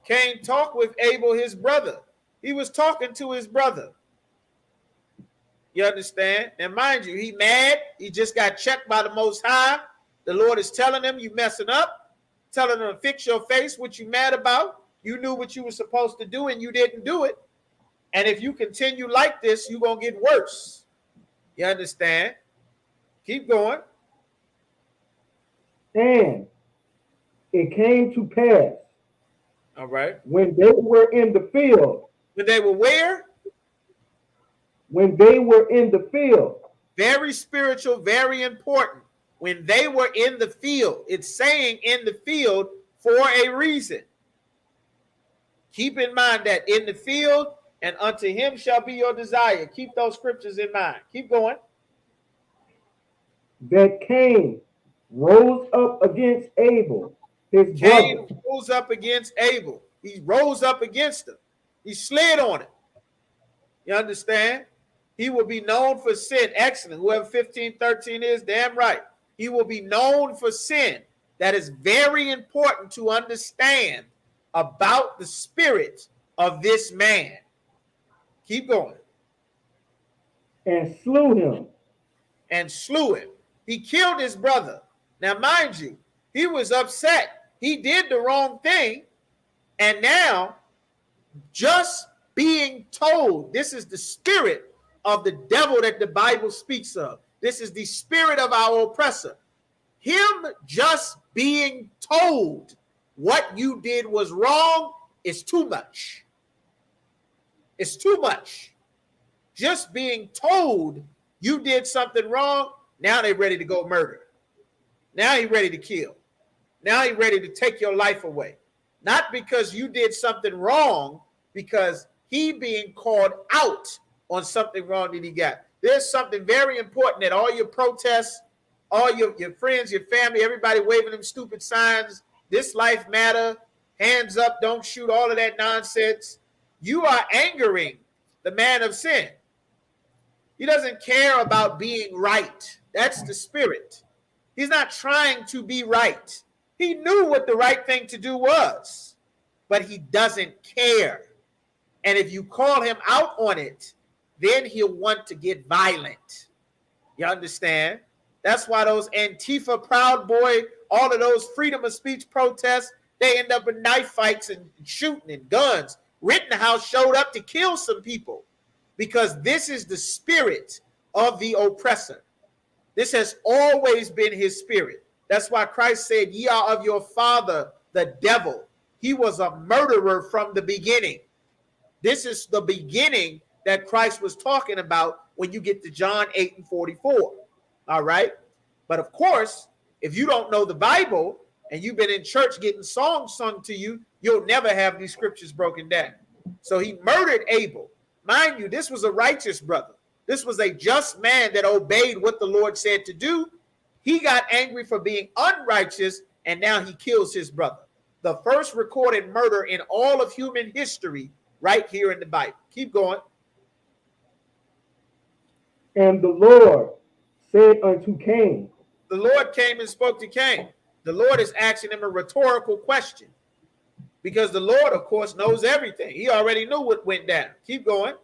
Cain talked with Abel, his brother. He was talking to his brother. You understand? And mind you, he mad. He just got checked by the Most High. The Lord is telling him, you messing up, telling him to fix your face, what you mad about. You knew what you were supposed to do and you didn't do it. And if you continue like this, you're going to get worse. You understand? Keep going. And it came to pass. All right. When they were in the field. When they were where? When they were in the field. Very spiritual, very important. When they were in the field, it's saying in the field for a reason. Keep in mind that in the field, and unto him shall be your desire. Keep those scriptures in mind. Keep going. That Cain rose up against Abel, his Cain brother. rose up against Abel. He rose up against him. He slid on it. You understand? He will be known for sin. Excellent. Whoever 15:13 is, damn right. He will be known for sin. That is very important to understand about the spirit of this man. Keep going. And slew him. And slew him. He killed his brother. Now, mind you, he was upset. He did the wrong thing. And now, just being told, this is the spirit of the devil that the Bible speaks of. This is the spirit of our oppressor. Him just being told what you did was wrong is too much. It's too much. Just being told you did something wrong, now they're ready to go murder. Now he's ready to kill. Now he's ready to take your life away. Not because you did something wrong, because he being called out on something wrong that he got. There's something very important that all your protests, all your friends, your family, everybody waving them stupid signs, this life matter, hands up, don't shoot, all of that nonsense. You are angering the man of sin. He doesn't care about being right. That's the spirit. He's not trying to be right. He knew what the right thing to do was, but he doesn't care. And if you call him out on it, then he'll want to get violent. You understand? That's why those Antifa, Proud Boy, all of those freedom of speech protests, they end up in knife fights and shooting and guns. Rittenhouse showed up to kill some people because this is the spirit of the oppressor. This has always been his spirit. That's why Christ said, ye are of your father, the devil. He was a murderer from the beginning. This is the beginning that Christ was talking about when you get to John 8:44. All right. But of course, if you don't know the Bible and you've been in church getting songs sung to you, you'll never have these scriptures broken down. So he murdered Abel. Mind you, this was a righteous brother. This was a just man that obeyed what the Lord said to do. He got angry for being unrighteous, and now he kills his brother. The first recorded murder in all of human history right here in the Bible. Keep going. And the Lord said unto Cain. The Lord came and spoke to Cain. The Lord is asking him a rhetorical question. Because the Lord, of course, knows everything. He already knew what went down. Keep going.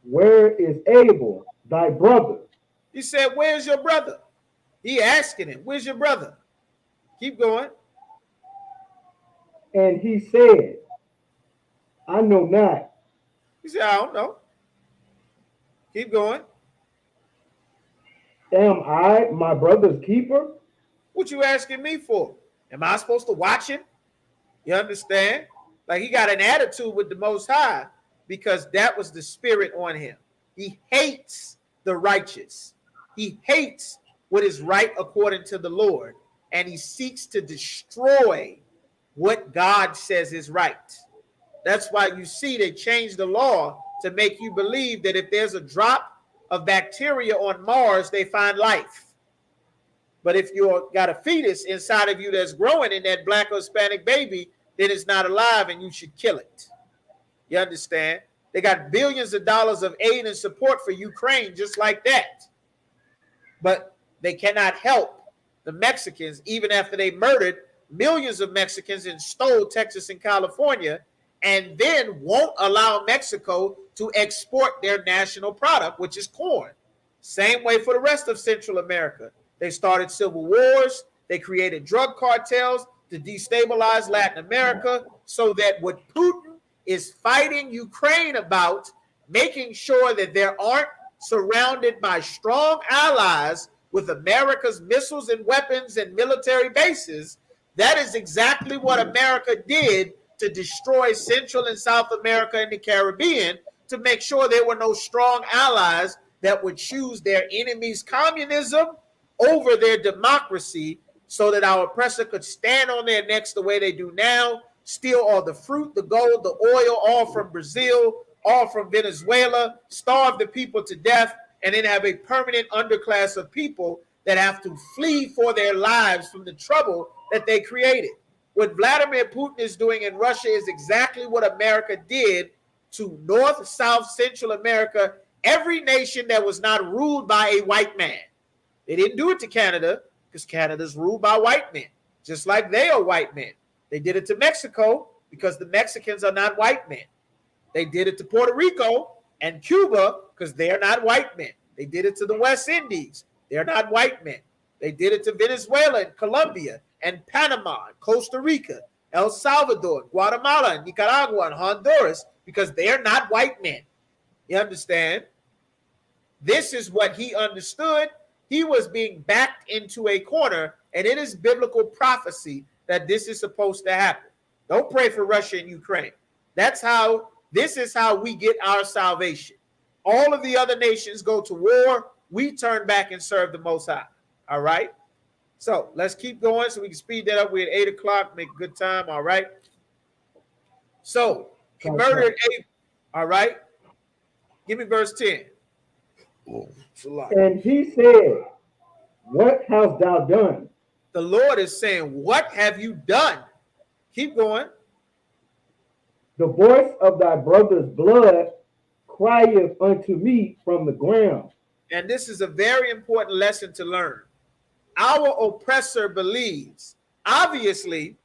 Where is Abel, thy brother? He said, where's your brother? He asking him, where's your brother? Keep going. And he said, I know not. He said, I don't know. Keep going. Am I my brother's keeper? What you asking me for? Am I supposed to watch him? You understand? Like he got an attitude with the Most High because that was the spirit on him. He hates the righteous. He hates what is right according to the Lord. And he seeks to destroy what God says is right. That's why you see they changed the law to make you believe that if there's a drop of bacteria on Mars, they find life. But if you got a fetus inside of you that's growing in that black or Hispanic baby, then it's not alive and you should kill it. You understand? They got billions of dollars of aid and support for Ukraine just like that. But they cannot help the Mexicans even after they murdered millions of Mexicans and stole Texas and California, and then won't allow Mexico to export their national product, which is corn. Same way for the rest of Central America. They started civil wars. They created drug cartels to destabilize Latin America so that what Putin is fighting Ukraine about, making sure that they aren't surrounded by strong allies with America's missiles and weapons and military bases, that is exactly what America did to destroy Central and South America and the Caribbean, to make sure there were no strong allies that would choose their enemies' communism over their democracy, so that our oppressor could stand on their necks the way they do now, steal all the fruit, the gold, the oil, all from Brazil, all from Venezuela, starve the people to death, and then have a permanent underclass of people that have to flee for their lives from the trouble that they created. What Vladimir Putin is doing in Russia is exactly what America did to North, South, Central America, every nation that was not ruled by a white man. They didn't do it to Canada because Canada's ruled by white men, just like they are white men. They did it to Mexico because the Mexicans are not white men. They did it to Puerto Rico and Cuba because they're not white men. They did it to the West Indies. They're not white men. They did it to Venezuela and Colombia and Panama and Costa Rica, El Salvador, Guatemala, and Nicaragua and Honduras because they're not white men. You understand? This is what he understood. He was being backed into a corner, and it is biblical prophecy that this is supposed to happen. Don't pray for Russia and Ukraine. This is how we get our salvation. All of the other nations go to war. We turn back and serve the Most High. All right? So let's keep going so we can speed that up. We're at 8 o'clock, make a good time. All right? So he murdered Abel. All right? Give me verse 10. And he said, what hast thou done? The Lord is saying, what have you done? Keep going. The voice of thy brother's blood crieth unto me from the ground. And this is a very important lesson to learn. Our oppressor believes, obviously,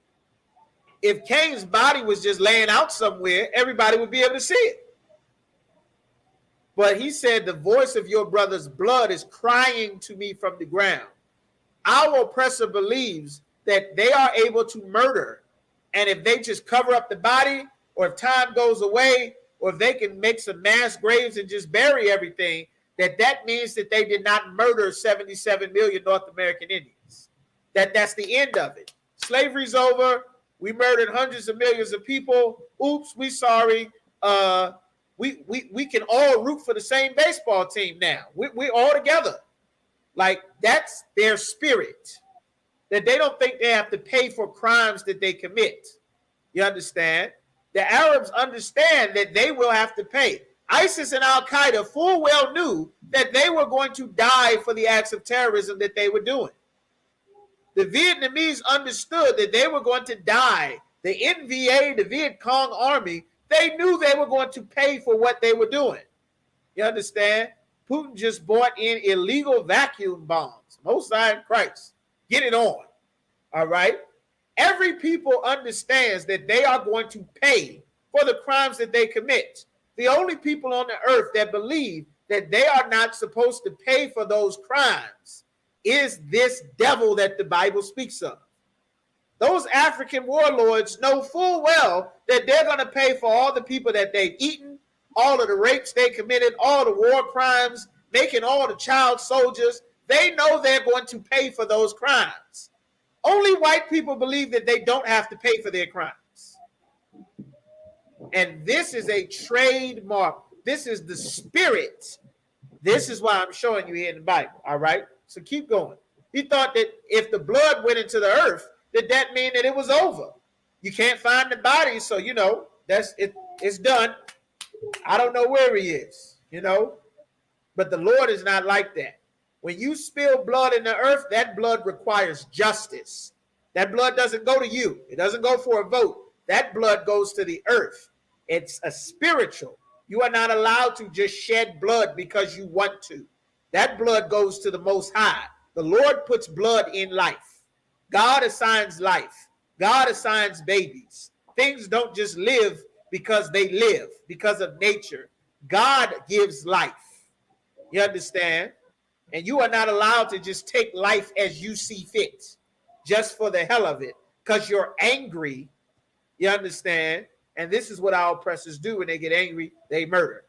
if Cain's body was just laying out somewhere, everybody would be able to see it. But he said, the voice of your brother's blood is crying to me from the ground. Our oppressor believes that they are able to murder. And if they just cover up the body, or if time goes away, or if they can make some mass graves and just bury everything, that means that they did not murder 77 million North American Indians. That's the end of it. Slavery's over. We murdered hundreds of millions of people. Oops, we sorry. We can all root for the same baseball team now. We're all together. Like, that's their spirit. That they don't think they have to pay for crimes that they commit. You understand? The Arabs understand that they will have to pay. ISIS and Al-Qaeda full well knew that they were going to die for the acts of terrorism that they were doing. The Vietnamese understood that they were going to die. The NVA, the Viet Cong army, they knew they were going to pay for what they were doing. You understand? Putin just bought in illegal vacuum bombs. Most High in Christ. Get it on. All right? Every people understands that they are going to pay for the crimes that they commit. The only people on the earth that believe that they are not supposed to pay for those crimes is this devil that the Bible speaks of. Those African warlords know full well that they're going to pay for all the people that they've eaten, all of the rapes they committed, all the war crimes, making all the child soldiers. They know they're going to pay for those crimes. Only white people believe that they don't have to pay for their crimes. And this is a trademark. This is the spirit. This is why I'm showing you here in the Bible. All right? So keep going. He thought that if the blood went into the earth, that mean that it was over. You can't find the body, so that's it. It's done. I don't know where he is, But the Lord is not like that. When you spill blood in the earth, that blood requires justice. That blood doesn't go to you. It doesn't go for a vote. That blood goes to the earth. It's a spiritual. You are not allowed to just shed blood because you want to. That blood goes to the Most High. The Lord puts blood in life. God assigns life. God assigns babies. Things don't just live because they live, because of nature. God gives life. You understand? And you are not allowed to just take life as you see fit, just for the hell of it, because you're angry. You understand? And this is what our oppressors do when they get angry. They murder.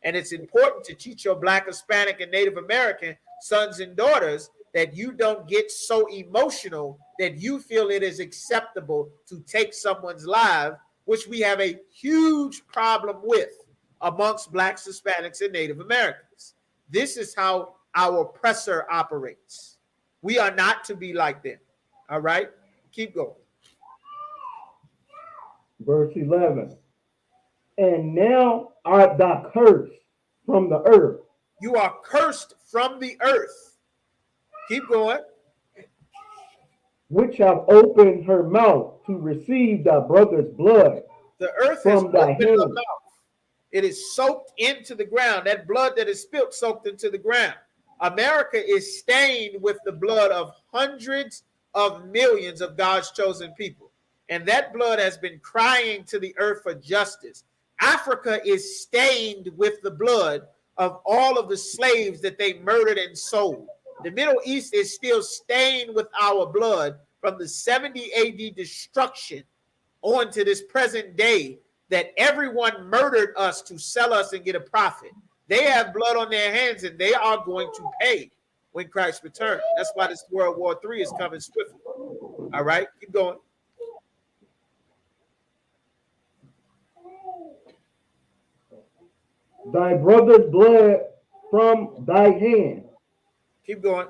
And it's important to teach your Black, Hispanic, and Native American sons and daughters that you don't get so emotional that you feel it is acceptable to take someone's life, which we have a huge problem with amongst Blacks, Hispanics, and Native Americans. This is how our oppressor operates. We are not to be like them. All right? Keep going. Verse 11. And now art thou cursed from the earth. You are cursed from the earth. Keep going. Which have opened her mouth to receive thy brother's blood. The earth has opened her mouth. It is soaked into the ground. That blood that is spilled soaked into the ground. America is stained with the blood of hundreds of millions of God's chosen people. And that blood has been crying to the earth for justice. Africa is stained with the blood of all of the slaves that they murdered and sold. The Middle East is still stained with our blood from the 70 AD destruction on to this present day that everyone murdered us to sell us and get a profit. They have blood on their hands and they are going to pay when Christ returns. That's why this World War III is coming swiftly. All right, keep going. Thy brother's blood from thy hand. Keep going.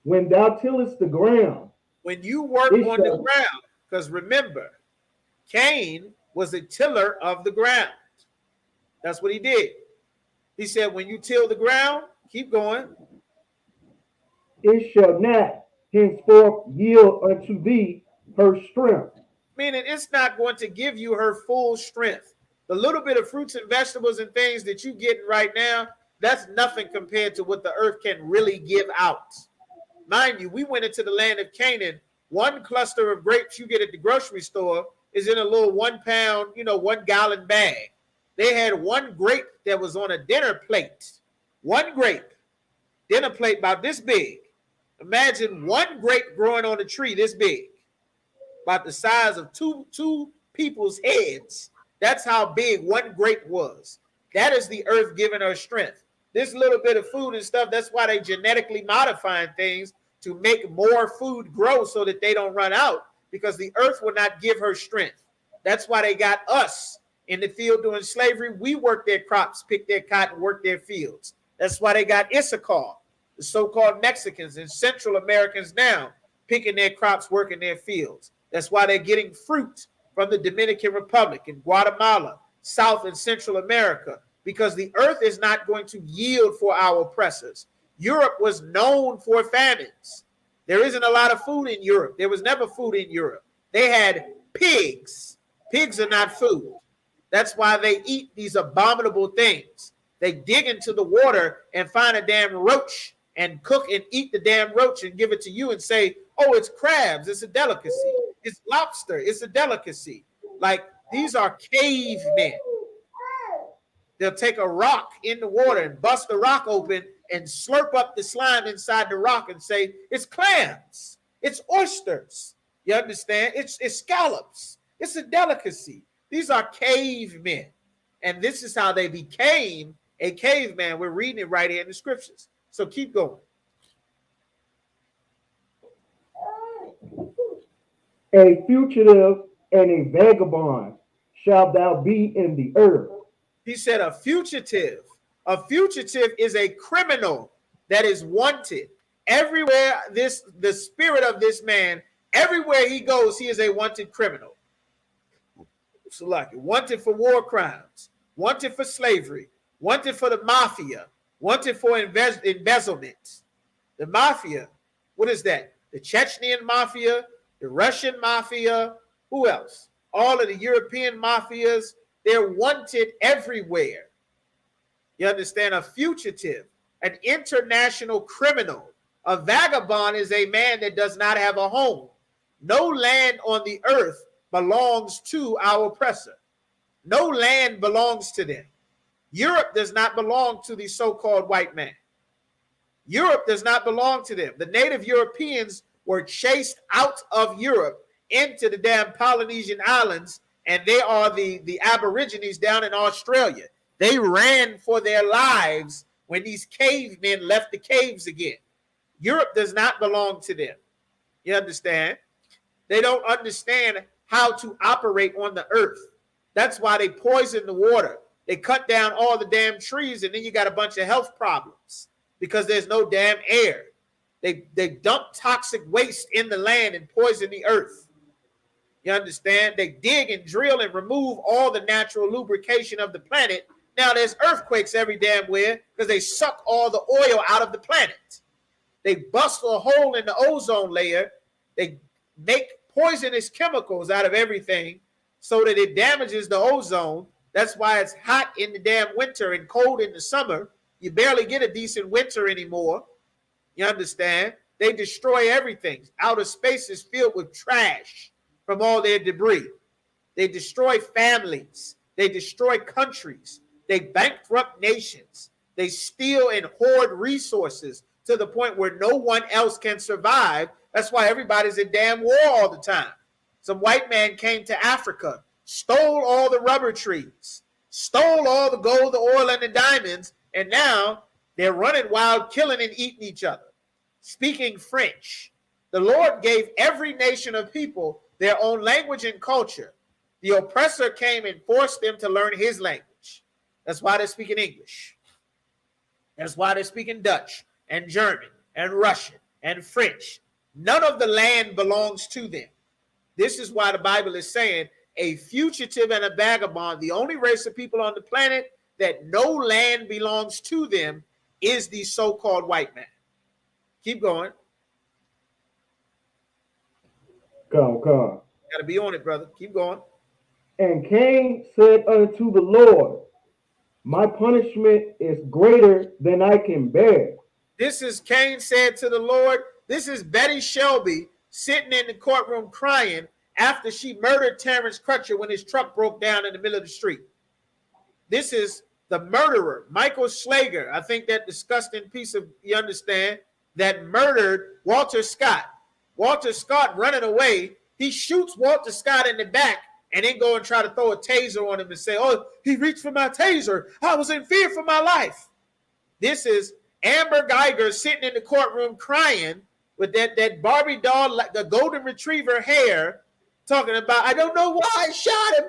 When thou tillest the ground. When you work on the ground, because remember, Cain was a tiller of the ground. That's what he did. He said, when you till the ground, keep going. It shall not henceforth yield unto thee her strength. Meaning it's not going to give you her full strength. The little bit of fruits and vegetables and things that you're getting right now, that's nothing compared to what the earth can really give out. Mind you, we went into the land of Canaan. One cluster of grapes you get at the grocery store is in a little 1 pound, 1 gallon bag. They had one grape that was on a dinner plate. One grape, dinner plate about this big. Imagine one grape growing on a tree this big, about the size of two people's heads. That's how big one grape was. That is the earth giving her strength. This little bit of food and stuff, that's why they genetically modifying things to make more food grow so that they don't run out, because the earth will not give her strength. That's why they got us in the field doing slavery. We work their crops, pick their cotton, work their fields. That's why they got Isupk, the so-called Mexicans and Central Americans now picking their crops, working their fields. That's why they're getting fruit from the Dominican Republic and Guatemala, South and Central America, because the earth is not going to yield for our oppressors. Europe was known for famines. There isn't a lot of food in Europe. There was never food in Europe. They had pigs. Pigs are not food. That's why they eat these abominable things. They dig into the water and find a damn roach and cook and eat the damn roach and give it to you and say, oh, it's crabs. It's a delicacy. It's lobster. It's a delicacy. Like these are cavemen. They'll take a rock in the water and bust the rock open and slurp up the slime inside the rock and say, it's clams, it's oysters. You understand? It's scallops. It's a delicacy. These are cavemen. And this is how they became a caveman. We're reading it right here in the scriptures. So keep going. A fugitive and a vagabond shalt thou be in the earth. He said a fugitive. A fugitive is a criminal that is wanted. Everywhere the spirit of this man, everywhere he goes, he is a wanted criminal. So like wanted for war crimes, wanted for slavery, wanted for the mafia, wanted for embezzlement. The mafia, what is that? The Chechnyan mafia, the Russian mafia, who else? All of the European mafias, they're wanted everywhere. You understand? A fugitive, an international criminal. A vagabond is a man that does not have a home. No land on the earth belongs to our oppressor. No land belongs to them. Europe does not belong to the so-called white man. Europe does not belong to them. The native Europeans were chased out of Europe into the damn Polynesian islands, and they are the Aborigines down in Australia. They ran for their lives when these cavemen left the caves again. Europe does not belong to them. You understand? They don't understand how to operate on the earth. That's why they poison the water. They cut down all the damn trees, and then you got a bunch of health problems because there's no damn air. They dump toxic waste in the land and poison the earth. You understand? They dig and drill and remove all the natural lubrication of the planet. Now there's earthquakes every damn where because they suck all the oil out of the planet. They bust a hole in the ozone layer. They make poisonous chemicals out of everything so that it damages the ozone. That's why it's hot in the damn winter and cold in the summer. You barely get a decent winter anymore. You understand? They destroy everything. Outer space is filled with trash from all their debris. They destroy families. They destroy countries. They bankrupt nations. They steal and hoard resources to the point where no one else can survive. That's why everybody's in damn war all the time. Some white man came to Africa, stole all the rubber trees, stole all the gold, the oil, and the diamonds, and now they're running wild, killing and eating each other, speaking French. The Lord gave every nation of people their own language and culture. The oppressor came and forced them to learn his language. That's why they're speaking English. That's why they're speaking Dutch and German and Russian and French. None of the land belongs to them. This is why the Bible is saying a fugitive and a vagabond, the only race of people on the planet that no land belongs to them, is the so-called white man. Keep going. Come. Got to be on it, brother. Keep going. And Cain said unto the Lord, my punishment is greater than I can bear. This is Cain said to the Lord. This is Betty Shelby sitting in the courtroom crying after she murdered Terrence Crutcher when his truck broke down in the middle of the street. This is the murderer, Michael Schlager. I think that disgusting piece of, you understand, that murdered Walter Scott. Walter Scott running away. He shoots Walter Scott in the back and then go and try to throw a taser on him and say, oh, he reached for my taser. I was in fear for my life. This is Amber Geiger sitting in the courtroom crying with that Barbie doll, like the golden retriever hair, talking about, I don't know why I shot him,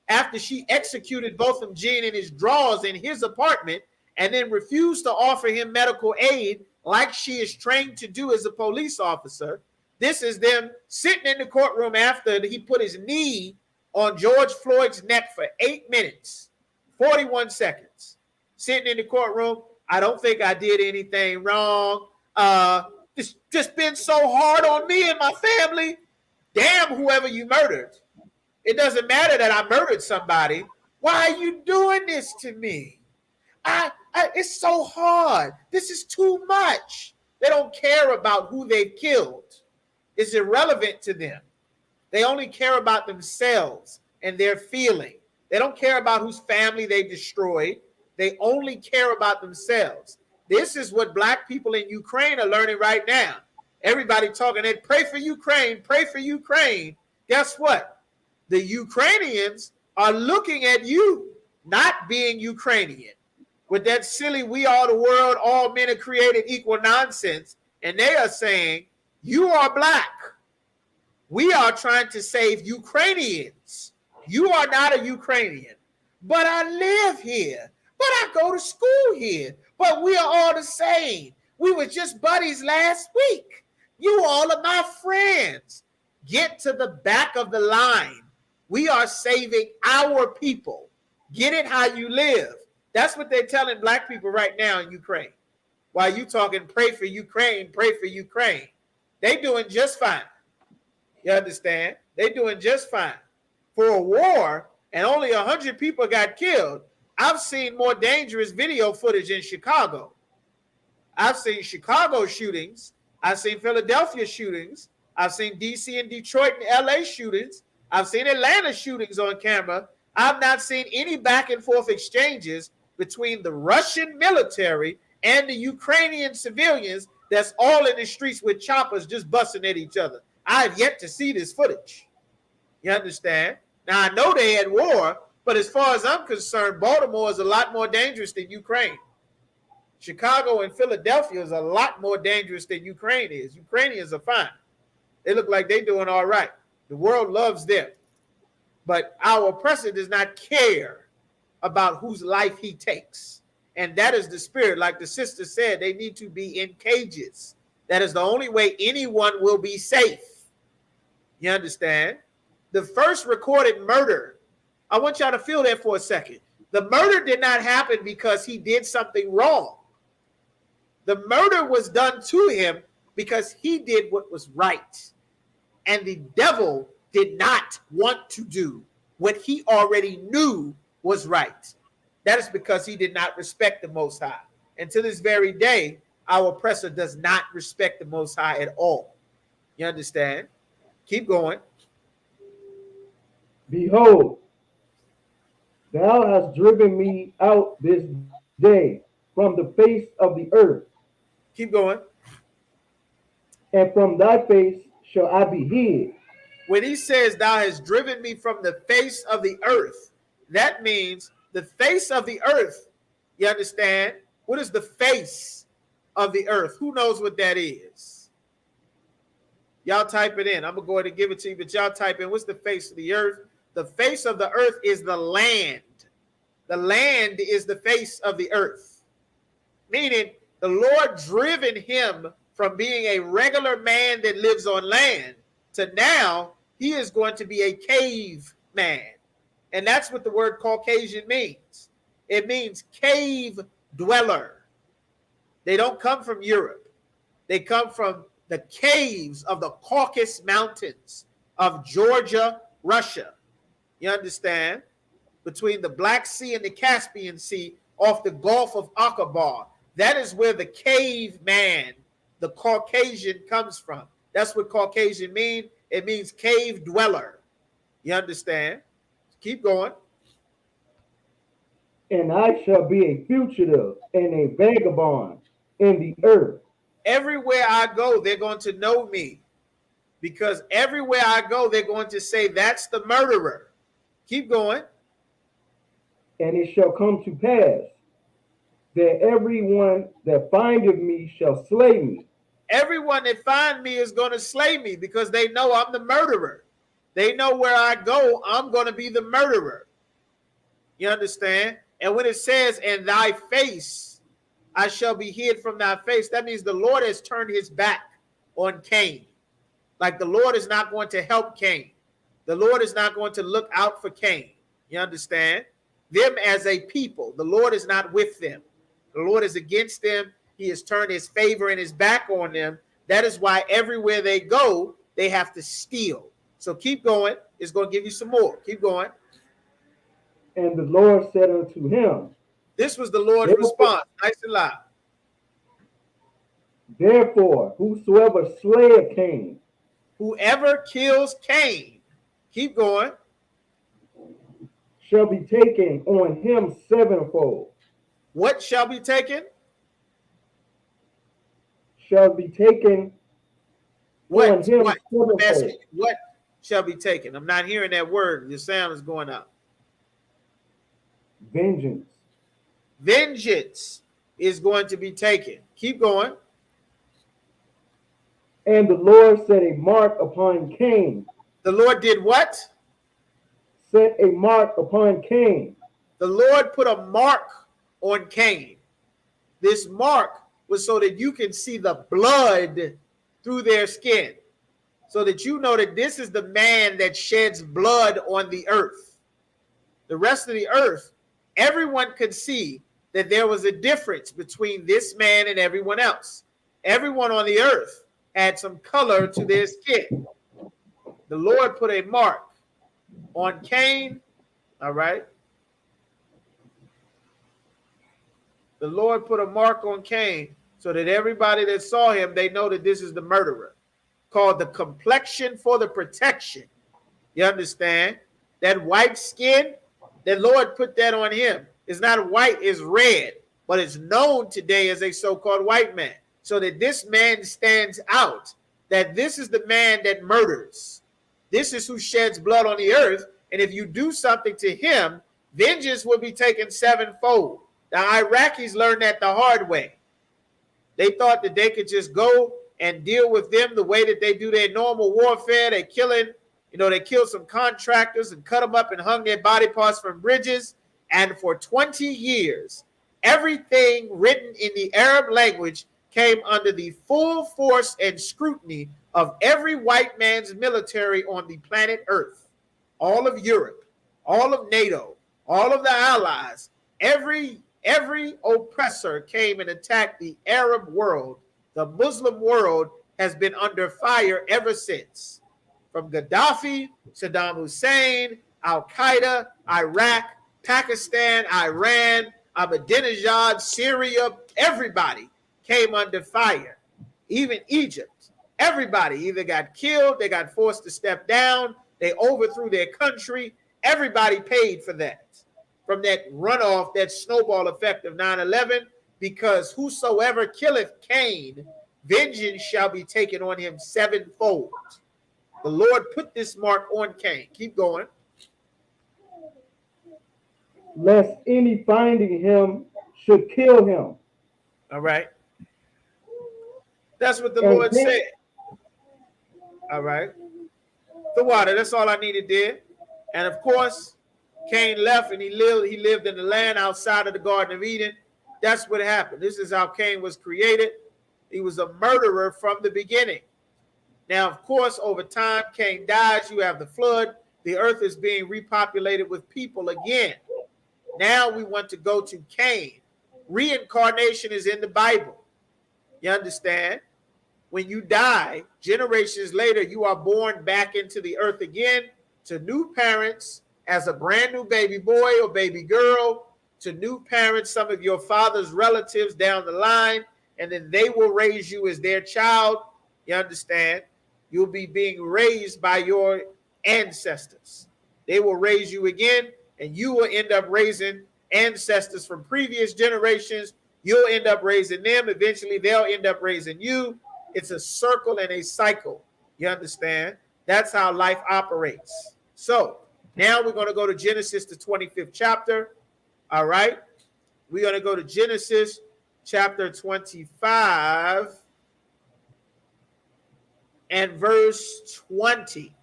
after she executed Botham Jean in his drawers in his apartment and then refused to offer him medical aid like she is trained to do as a police officer. This is them sitting in the courtroom after he put his knee on George Floyd's neck for 8 minutes, 41 seconds. Sitting in the courtroom, I don't think I did anything wrong. It's just been so hard on me and my family. Damn whoever you murdered. It doesn't matter that I murdered somebody. Why are you doing this to me? It's so hard. This is too much. They don't care about who they've killed. It's irrelevant to them. They only care about themselves and their feeling. They don't care about whose family they destroyed. They only care about themselves. This is what black people in Ukraine are learning right now. Everybody talking, they pray for Ukraine, pray for Ukraine. Guess what? The Ukrainians are looking at you not being Ukrainian with that silly we are the world, all men are created equal nonsense. And they are saying, you are black. We are trying to save Ukrainians. You are not a Ukrainian. But I live here. But I go to school here. But we are all the same. We were just buddies last week. You all are my friends. Get to the back of the line. We are saving our people. Get it how you live. That's what they're telling black people right now in Ukraine. While you talking, pray for Ukraine, pray for Ukraine. They doing just fine. You understand? They're doing just fine. For a war, and only 100 people got killed, I've seen more dangerous video footage in Chicago. I've seen Chicago shootings. I've seen Philadelphia shootings. I've seen DC and Detroit and LA shootings. I've seen Atlanta shootings on camera. I've not seen any back and forth exchanges between the Russian military and the Ukrainian civilians that's all in the streets with choppers just busting at each other. I've yet to see this footage. You understand? Now, I know they had war, but as far as I'm concerned, Baltimore is a lot more dangerous than Ukraine. Chicago and Philadelphia is a lot more dangerous than Ukraine is. Ukrainians are fine. They look like they're doing all right. The world loves them. But our oppressor does not care about whose life he takes. And that is the spirit. Like the sister said, they need to be in cages. That is the only way anyone will be safe. You understand? The first recorded murder, I want y'all to feel that for a second. The murder did not happen because he did something wrong. The murder was done to him because he did what was right. And the devil did not want to do what he already knew was right. That is because he did not respect the Most High. And to this very day, our oppressor does not respect the Most High at all. You understand? Keep going. Behold, thou hast driven me out this day from the face of the earth, Keep going. and from thy face shall I be hid. When he says, thou hast driven me from the face of the earth, that means the face of the earth. You understand? What is the face of the earth? Who knows what that is? Y'all type it in. I'm going to go ahead and give it to you, but y'all type in, what's the face of the earth? The face of the earth is the land. The land is the face of the earth. Meaning the Lord driven him from being a regular man that lives on land to now he is going to be a cave man. And that's what the word Caucasian means. It means cave dweller. They don't come from Europe. They come from the caves of the Caucasus Mountains of Georgia, Russia. You understand? Between the Black Sea and the Caspian Sea off the Gulf of Aqaba. That is where the caveman, the Caucasian, comes from. That's what Caucasian means. It means cave dweller. You understand? Keep going. And I shall be a fugitive and a vagabond in the earth. Everywhere I go, they're going to know me. Because everywhere I go, they're going to say, that's the murderer. Keep going. And it shall come to pass that everyone that findeth me shall slay me. Everyone that find me is going to slay me because they know I'm the murderer. They know where I go, I'm going to be the murderer. You understand? And when it says, in thy face, I shall be hid from thy face, that means the Lord has turned his back on Cain. Like the Lord is not going to help Cain. The Lord is not going to look out for Cain. You understand? Them as a people, the Lord is not with them. The Lord is against them. He has turned his favor and his back on them. That is why everywhere they go, they have to steal. So keep going. It's going to give you some more. Keep going. And the Lord said unto him, this was the Lord's response. Nice and loud. Therefore, whosoever slayeth Cain, whoever kills Cain, Keep going. shall be taken on him sevenfold. What shall be taken? Shall be taken on What? him What? I'm asking sevenfold. you, what shall be taken? I'm not hearing that word. Your sound is going out. Vengeance. Vengeance is going to be taken. Keep going. And the Lord set a mark upon Cain. The Lord did what? Set a mark upon Cain. The Lord put a mark on Cain. This mark was so that you can see the blood through their skin, so that you know that this is the man that sheds blood on the earth. The rest of the earth, everyone could see that there was a difference between this man and everyone else. Everyone on the earth had some color to their skin. The Lord put a mark on Cain, all right? The Lord put a mark on Cain so that everybody that saw him, they know that this is the murderer. Called the complexion for the protection. You understand? That white skin, the Lord put that on him. It's not white, it's red, but it's known today as a so-called white man. So that this man stands out, that this is the man that murders. This is who sheds blood on the earth. And if you do something to him, vengeance will be taken sevenfold. The Iraqis learned that the hard way. They thought that they could just go and deal with them the way that they do their normal warfare. They killed some contractors and cut them up and hung their body parts from bridges. And for 20 years, everything written in the Arab language came under the full force and scrutiny of every white man's military on the planet Earth. All of Europe, all of NATO, all of the allies, every oppressor came and attacked the Arab world. The Muslim world has been under fire ever since. From Gaddafi, Saddam Hussein, Al-Qaeda, Iraq, Pakistan, Iran, Ahmadinejad, Syria, everybody came under fire. Even Egypt, everybody either got killed, they got forced to step down, they overthrew their country. Everybody paid for that. From that runoff, that snowball effect of 9/11, because whosoever killeth Cain, vengeance shall be taken on him sevenfold. The Lord put this mark on Cain. Keep going. Lest any finding him should kill him. All right. That's what the And Lord Cain, said. All right. The water, that's all I needed there. And of course, Cain left and he lived in the land outside of the Garden of Eden. That's what happened. This is how Cain was created. He was a murderer from the beginning. Now, of course, over time, Cain dies. You have the flood. The earth is being repopulated with people again. Now we want to go to Cain. Reincarnation is in the Bible. You understand? When you die, generations later, you are born back into the earth again to new parents as a brand new baby boy or baby girl, to new parents, some of your father's relatives down the line, and then they will raise you as their child. You understand? You'll be being raised by your ancestors. They will raise you again, and you will end up raising ancestors from previous generations. You'll end up raising them. Eventually, they'll end up raising you. It's a circle and a cycle. You understand? That's how life operates. So now we're going to go to Genesis, the 25th chapter. All right. We're going to go to Genesis chapter 25 and verse 20.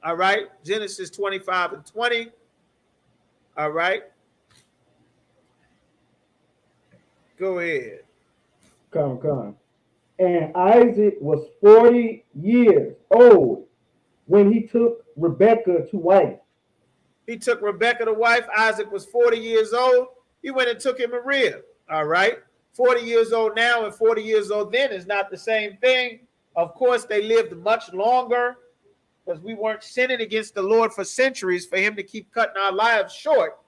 All right. Genesis 25 and 20. All right. Go ahead. Come. And Isaac was 40 years old when he took Rebekah to wife. He took Rebekah to wife. Isaac was 40 years old. He went and took him a rib. All right. 40 years old now and 40 years old then is not the same thing. Of course, they lived much longer because we weren't sinning against the Lord for centuries for him to keep cutting our lives short.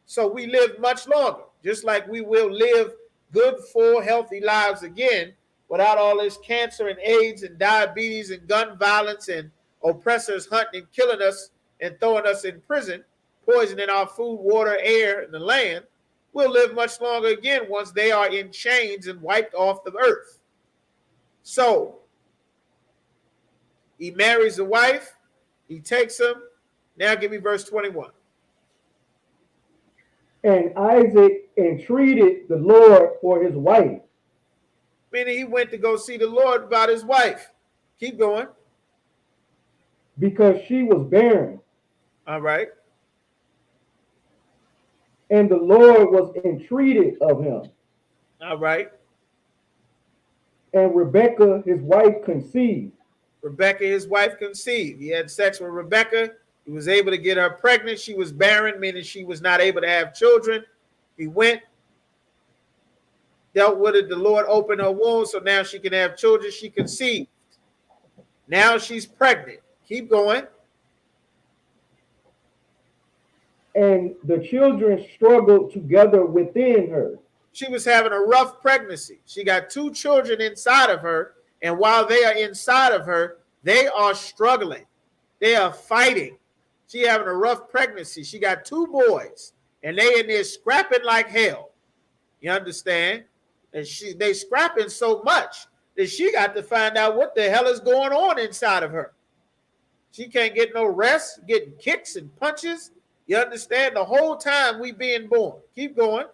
So we lived much longer, just like we will live good, full, healthy lives again without all this cancer and AIDS and diabetes and gun violence and oppressors hunting and killing us and throwing us in prison, poisoning our food, water, air, and the land, will live much longer again once they are in chains and wiped off the earth. So he marries the wife, he takes him. Now give me verse 21. And Isaac entreated the Lord for his wife. Meaning he went to go see the Lord about his wife. Keep going. Because she was barren. All right. And the Lord was entreated of him. All right. And Rebekah, his wife, conceived. Rebekah, his wife, conceived. He had sex with Rebekah. He was able to get her pregnant. She was barren, meaning she was not able to have children. He went, dealt with it. The Lord opened her womb, so now she can have children. She conceived. Now she's pregnant. Keep going. And the children struggled together within her. She was having a rough pregnancy. She got 2 children inside of her, and while they are inside of her, they are struggling. They are fighting. She having a rough pregnancy. She got 2 boys, and they in there scrapping like hell. You understand? And they scrapping so much that she got to find out what the hell is going on inside of her. She can't get no rest, getting kicks and punches. You understand? The whole time we being born. Keep going.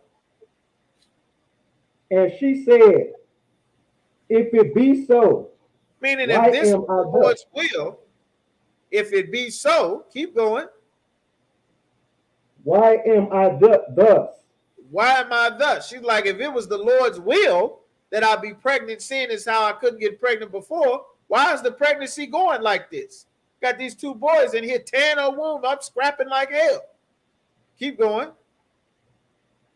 And she said, if it be so, meaning if this is the Lord's will, if it be so, keep going. Why am I thus? Why am I thus? She's like, if it was the Lord's will that I'd be pregnant, seeing as how I couldn't get pregnant before, why is the pregnancy going like this? Got these 2 boys in here tearing her womb up, scrapping like hell. Keep going.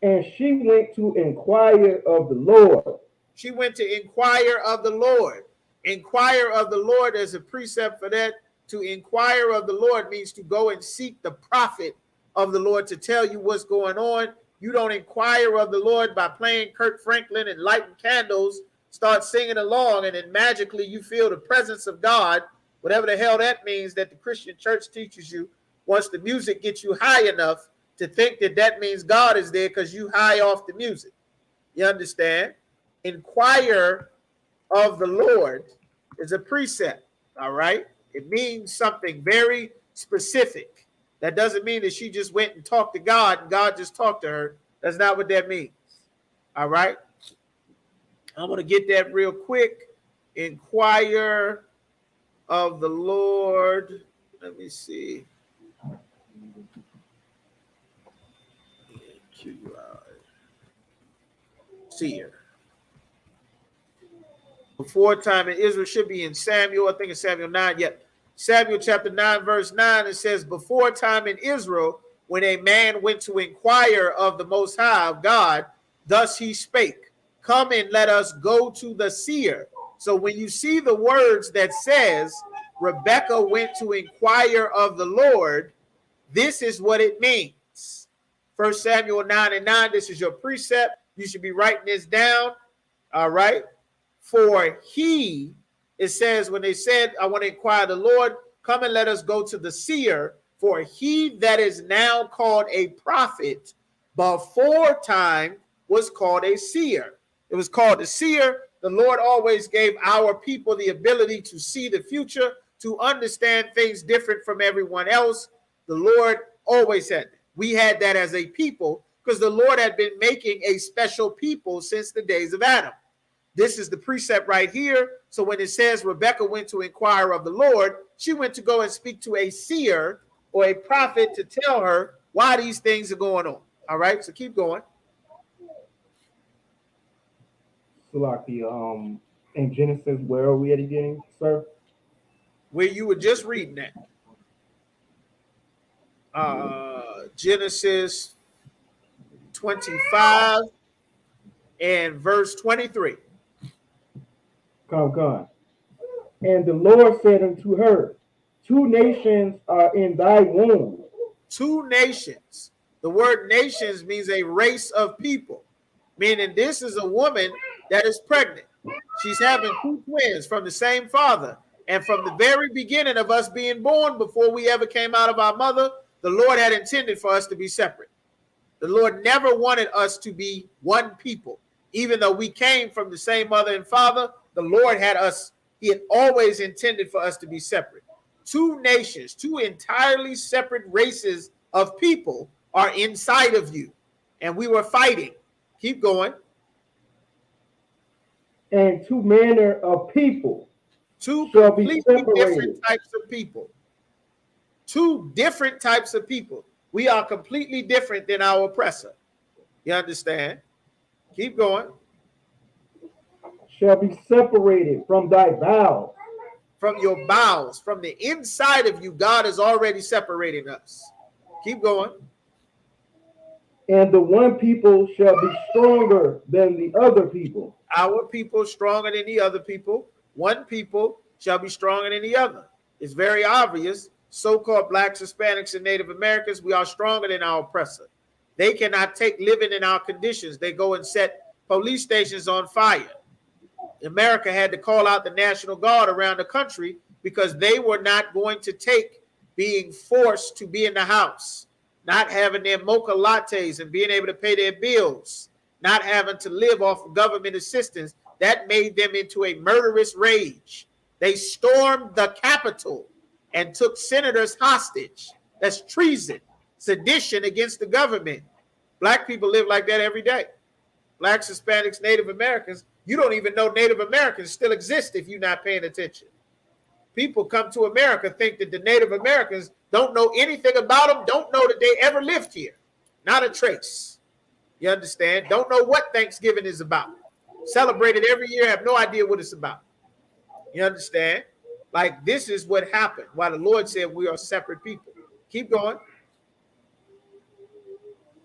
And she went to inquire of the Lord. She went to inquire of the Lord. Inquire of the Lord, there's a precept for that. To inquire of the Lord means to go and seek the prophet of the Lord to tell you what's going on. You don't inquire of the Lord by playing Kirk Franklin and lighting candles, start singing along, and then magically you feel the presence of God, whatever the hell that means that the Christian church teaches you. Once the music gets you high enough to think that that means God is there because you high off the music. You understand? Inquire of the Lord is a precept, all right? It means something very specific. That doesn't mean that she just went and talked to God and God just talked to her. That's not what that means, all right? I'm going to get that real quick. Inquire of the Lord. Let me see. Seer. Before time in Israel should be in Samuel. I think it's Samuel 9. Yeah. Samuel chapter 9, verse 9. It says, before time in Israel, when a man went to inquire of the Most High of God, thus he spake, come and let us go to the seer. So when you see the words that says, Rebekah went to inquire of the Lord, this is what it means. 1 Samuel 9 and 9, this is your precept. You should be writing this down. All right. For he, it says, when they said, I want to inquire the Lord, come and let us go to the seer. For he that is now called a prophet, before time was called a seer. It was called a seer. The Lord always gave our people the ability to see the future, to understand things different from everyone else. The Lord always had that. We had that as a people because the Lord had been making a special people since the days of Adam. This is the precept right here. So when it says Rebekah went to inquire of the Lord, she went to go and speak to a seer or a prophet to tell her why these things are going on. All right, so keep going. Salaki, in Genesis, where are we at again, sir? Where you were just reading that. Genesis 25 and verse 23. Come. And the Lord said unto her, 2 nations are in thy womb. 2 nations. The word nations means a race of people, meaning this is a woman that is pregnant. She's having 2 twins from the same father, And from the very beginning of us being born, before we ever came out of our mother, the Lord had intended for us to be separate. The Lord never wanted us to be one people. Even though we came from the same mother and father, the Lord had us, he had always intended for us to be separate. Two nations, two entirely separate races of people are inside of you. And we were fighting. Keep going. And two manner of people Two shall be completely separated. different types of people. Two different types of people. We are completely different than our oppressor. You understand? Keep going. Shall be separated from thy bowels. From your bowels, from the inside of you, God is already separating us. Keep going. And the one people shall be stronger than the other people. Our people stronger than the other people. One people shall be stronger than the other. It's very obvious. So-called blacks, Hispanics, and Native Americans, we are stronger than our oppressor. They cannot take living in our conditions. They go and set police stations on fire. America had to call out the National Guard around the country because they were not going to take being forced to be in the house, not having their mocha lattes and being able to pay their bills, not having to live off of government assistance. That made them into a murderous rage. They stormed the Capitol and took senators hostage. That's treason, sedition against the government. Black people live like that every day. Blacks, Hispanics, Native Americans. You don't even know Native Americans still exist if you're not paying attention. People come to America, think that the Native Americans don't know anything about them, don't know that they ever lived here. Not a trace. You understand? Don't know what Thanksgiving is about. Celebrate it every year, have no idea what it's about. You understand? Like, this is what happened. Why the Lord said we are separate people. Keep going.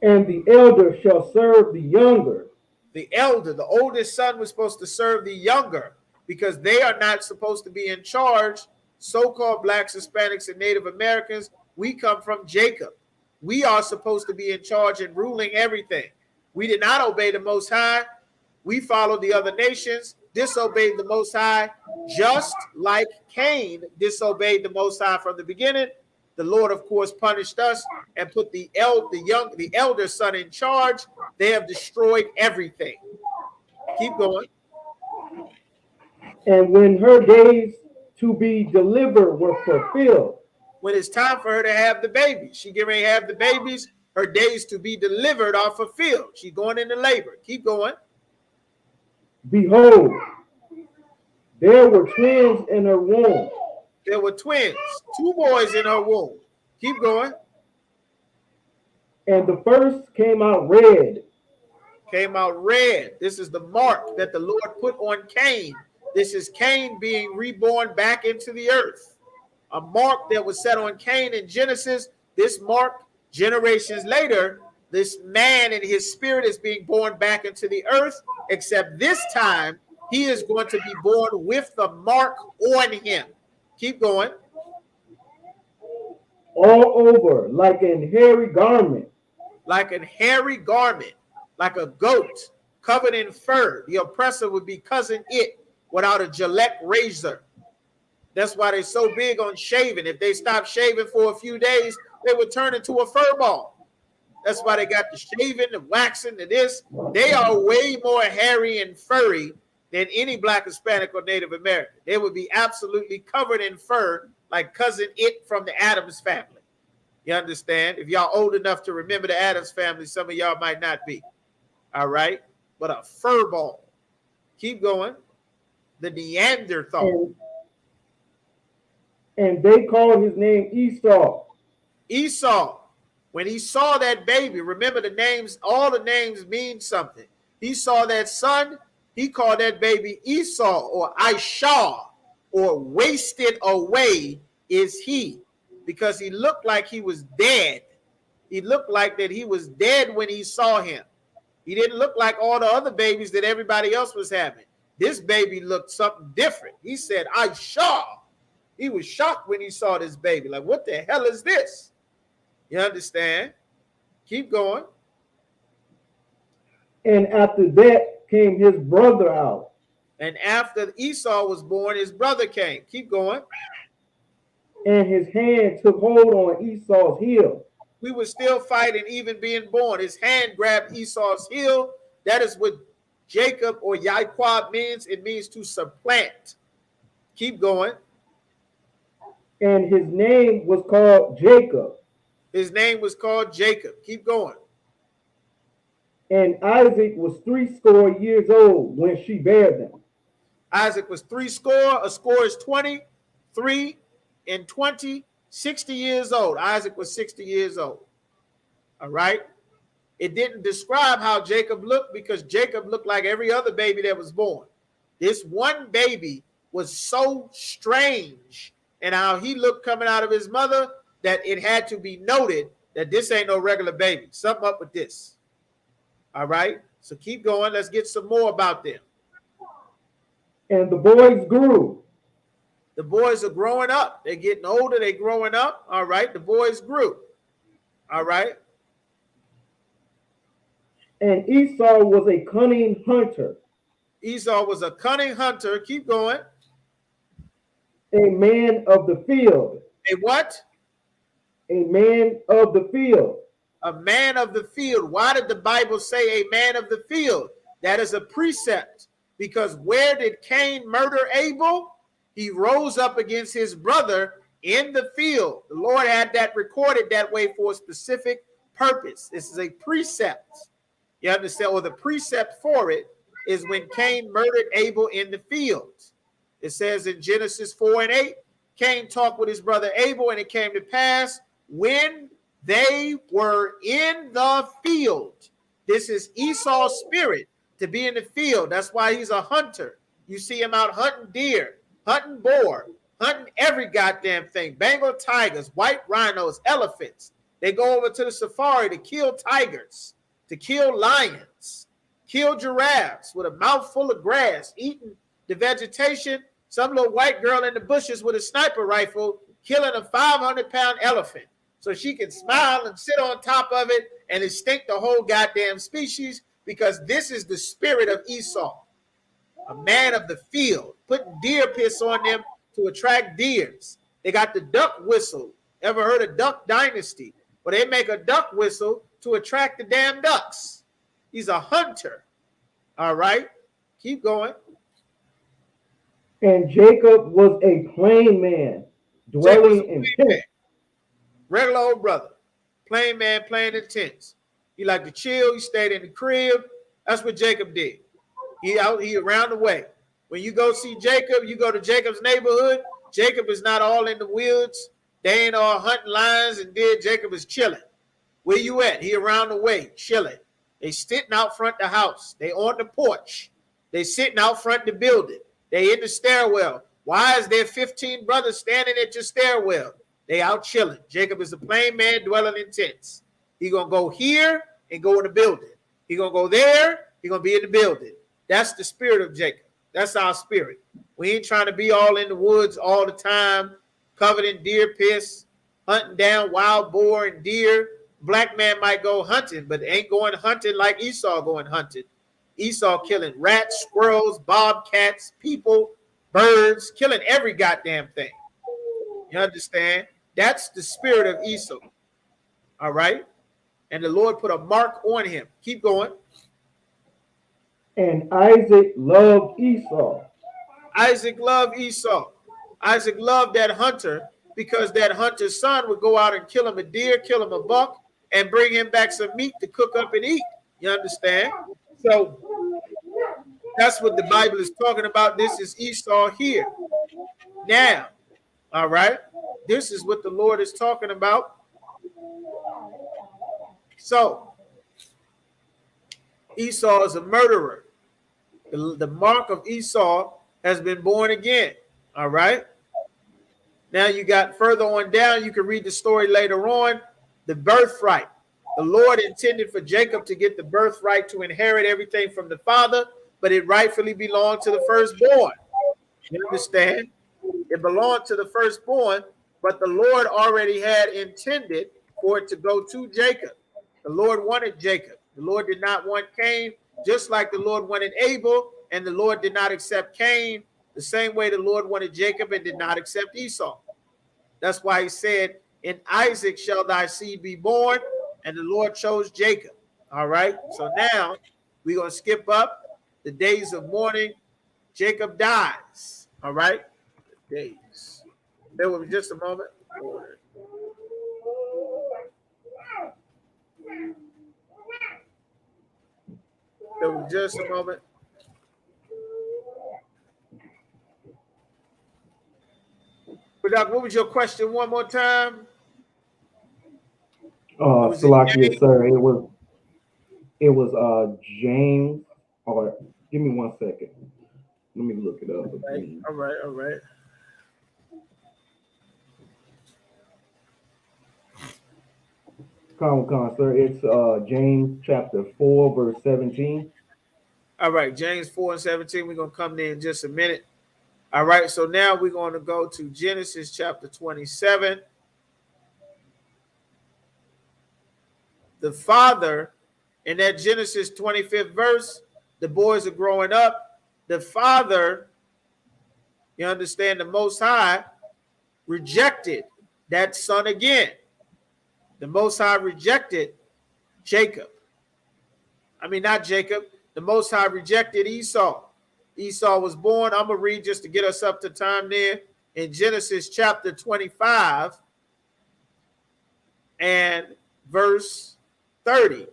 And the elder shall serve the younger. The elder, the oldest son, was supposed to serve the younger because they are not supposed to be in charge. So-called blacks, Hispanics, and Native Americans, we come from Jacob. We are supposed to be in charge and ruling everything. We did not obey the Most High. We followed the other nations, disobeyed the Most High, just like Cain disobeyed the Most High from the beginning. The Lord, of course, punished us and put the elder son in charge. They have destroyed everything. Keep going. And when her days to be delivered were fulfilled. When it's time for her to have the baby, she get ready to have the babies. Her days to be delivered are fulfilled. She's going into labor. Keep going. Behold, there were twins in her womb. There were twins, two boys in her womb. Keep going. And the first came out red. Came out red. This is the mark that the Lord put on Cain. This is Cain being reborn back into the earth. A mark that was set on Cain in Genesis. This mark, generations later, this man and his spirit is being born back into the earth, except this time he is going to be born with the mark on him. Keep going. All over like an hairy garment. Like a hairy garment, like a goat covered in fur. The oppressor would be cousin it without a Gillette razor. That's why they're so big on shaving. If they stop shaving for a few days, they would turn into a fur ball. That's why they got the shaving, the waxing, the this. They are way more hairy and furry than any black, Hispanic, or Native American. They would be absolutely covered in fur like cousin it from the Addams family. You understand? If y'all old enough to remember the Addams family, some of y'all might not be. All right? But a fur ball. Keep going. The Neanderthal. 12. And they called his name Esau. Esau. When he saw that baby, remember the names, all the names mean something. He saw that son, he called that baby Esau or Aisha, or wasted away is he, because he looked like he was dead. He looked like that he was dead when he saw him. He didn't look like all the other babies that everybody else was having. This baby looked something different. He said, Aisha. He was shocked when he saw this baby. Like, what the hell is this? You understand? Keep going. And after that came his brother out. And after Esau was born, his brother came. Keep going. And his hand took hold on Esau's heel. We were still fighting, even being born. His hand grabbed Esau's heel. That is what Jacob or Yaquab means. It means to supplant. Keep going. And his name was called Jacob. His name was called Jacob. Keep going. And Isaac was 80 years old when she bare them. Isaac was 80. A score is 20. 3 and 20, 60 years old. Isaac was 60 years old. All right. It didn't describe how Jacob looked because Jacob looked like every other baby that was born. This one baby was so strange and how he looked coming out of his mother that it had to be noted that this ain't no regular baby. Something up with this. All right. So keep going. Let's get some more about them. And the boys grew. The boys are growing up. They're getting older. They're growing up. All right. The boys grew. All right. And Esau was a cunning hunter. Esau was a cunning hunter. Keep going. A man of the field. A what? A man of the field. A man of the field. Why did the Bible say a man of the field? That is a precept. Because where did Cain murder Abel? He rose up against his brother in the field. The Lord had that recorded that way for a specific purpose. This is a precept. You understand? Or the precept for it is when Cain murdered Abel in the field. It says in Genesis 4 and 8, Cain talked with his brother Abel, and it came to pass when they were in the field. This is Esau's spirit, to be in the field. That's why he's a hunter. You see him out hunting deer, hunting boar, hunting every goddamn thing. Bengal tigers, white rhinos, elephants. They go over to the safari to kill tigers, to kill lions, kill giraffes with a mouthful of grass, eating the vegetation. Some little white girl in the bushes with a sniper rifle killing a 500-pound elephant so she can smile and sit on top of it and extinct the whole goddamn species, because this is the spirit of Esau, a man of the field, putting deer piss on them to attract deers. They got the duck whistle. Ever heard of Duck Dynasty? Well, they make a duck whistle to attract the damn ducks. He's a hunter. All right. Keep going. And Jacob was a plain man, dwelling in tents. Regular old brother. Plain man, playing in tents. He liked to chill. He stayed in the crib. That's what Jacob did. He around the way. When you go see Jacob, you go to Jacob's neighborhood. Jacob is not all in the woods. They ain't all hunting lions and deer. Jacob is chilling. Where you at? He around the way, chilling. They sitting out front the house. They on the porch. They sitting out front the building. They in the stairwell. Why is there 15 brothers standing at your stairwell? They out chilling. Jacob is a plain man dwelling in tents. He gonna go here and go in the building. He gonna go there. He gonna be in the building. That's the spirit of Jacob. That's our spirit. We ain't trying to be all in the woods all the time, covered in deer piss, hunting down wild boar and deer. Black man might go hunting, but ain't going hunting like Esau going hunting. Esau killing rats, squirrels, bobcats, people, birds, killing every goddamn thing. You understand? That's the spirit of Esau. All right? And the Lord put a mark on him. Keep going. And Isaac loved Esau. Isaac loved Esau. Isaac loved that hunter because that hunter's son would go out and kill him a deer, kill him a buck, and bring him back some meat to cook up and eat. You understand? So that's what the Bible is talking about. This is Esau here. Now, all right, this is what the Lord is talking about. So Esau is a murderer. The mark of Esau has been born again. All right. Now you got further on down. You can read the story later on. The birthright. The Lord intended for Jacob to get the birthright to inherit everything from the father, but it rightfully belonged to the firstborn. You understand? It belonged to the firstborn, but the Lord already had intended for it to go to Jacob. The Lord wanted Jacob. The Lord did not want Cain, just like the Lord wanted Abel, and the Lord did not accept Cain, the same way the Lord wanted Jacob and did not accept Esau. That's why he said, in Isaac shall thy seed be born, and the Lord chose Jacob. All right, so now we're going to skip up the days of mourning. Jacob dies. All right, days. Bear with me just a moment. Bear with me just a moment. But what was your question one more time? Salakia, sir, it was James, or give me 1 second. Let me look it up again. All right. Sir, it's James chapter 4, verse 17. All right, James 4 and 17. We're going to come there in just a minute. All right, so now we're going to go to Genesis chapter 27. The father, in that Genesis 25th verse, the boys are growing up. The father, you understand, the Most High rejected that son again. The Most High rejected Jacob. I mean, not Jacob. The Most High rejected Esau. Esau was born. I'm going to read just to get us up to time there in Genesis chapter 25 and verse 30.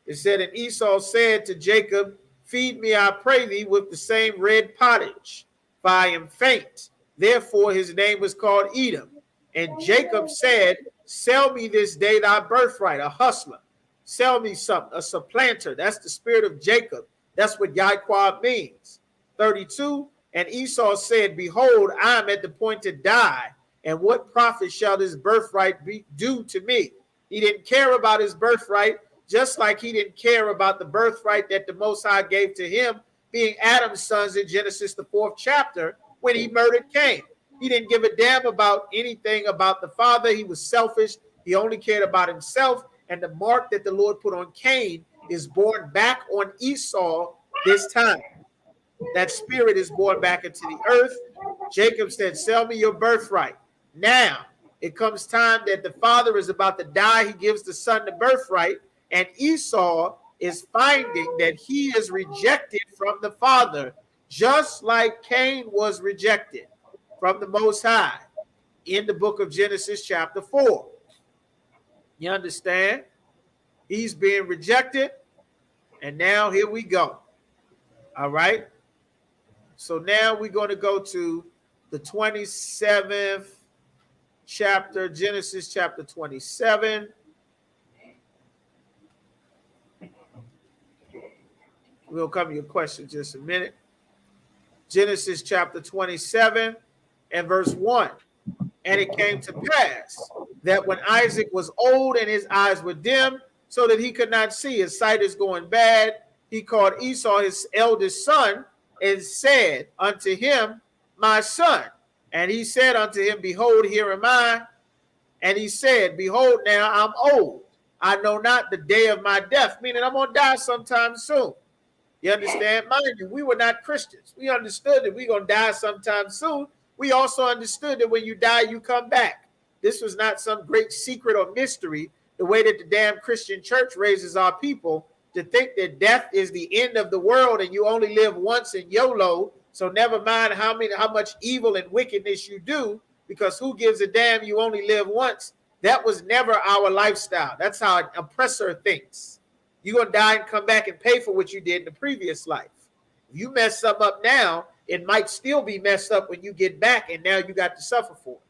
It said, and Esau said to Jacob, feed me, I pray thee, with the same red pottage, for I am faint. Therefore his name was called Edom. And Jacob said, sell me this day thy birthright, a hustler. Sell me something, a supplanter. That's the spirit of Jacob. That's what Yahweh means. 32, and Esau said, behold, I am at the point to die, and what profit shall this birthright be due to me? He didn't care about his birthright, just like he didn't care about the birthright that the Most High gave to him, being Adam's sons in Genesis, the 4th chapter, when he murdered Cain. He didn't give a damn about anything about the father. He was selfish. He only cared about himself. And the mark that the Lord put on Cain is born back on Esau this time. That spirit is born back into the earth. Jacob said, sell me your birthright. Now, it comes time that the father is about to die. He gives the son the birthright. And Esau is finding that he is rejected from the father, just like Cain was rejected from the Most High in the book of Genesis chapter 4. You understand? He's being rejected. And now here we go. All right. So now we're going to go to the 27th chapter, Genesis chapter 27. We'll come to your question in just a minute. Genesis chapter 27 and verse 1. And it came to pass that when Isaac was old and his eyes were dim, so that he could not see, his sight is going bad, he called Esau his eldest son and said unto him, my son. And he said unto him, behold, here am I. And he said, behold, now I'm old. I know not the day of my death, meaning I'm going to die sometime soon. You understand? Mind you, we were not Christians. We understood that we're going to die sometime soon. We also understood that when you die, you come back. This was not some great secret or mystery, the way that the damn Christian church raises our people to think that death is the end of the world and you only live once in YOLO. So never mind how much evil and wickedness you do, because who gives a damn, you only live once. That was never our lifestyle. That's how an oppressor thinks. You're going to die and come back and pay for what you did in the previous life. If you mess something up now, it might still be messed up when you get back, and now you got to suffer for it.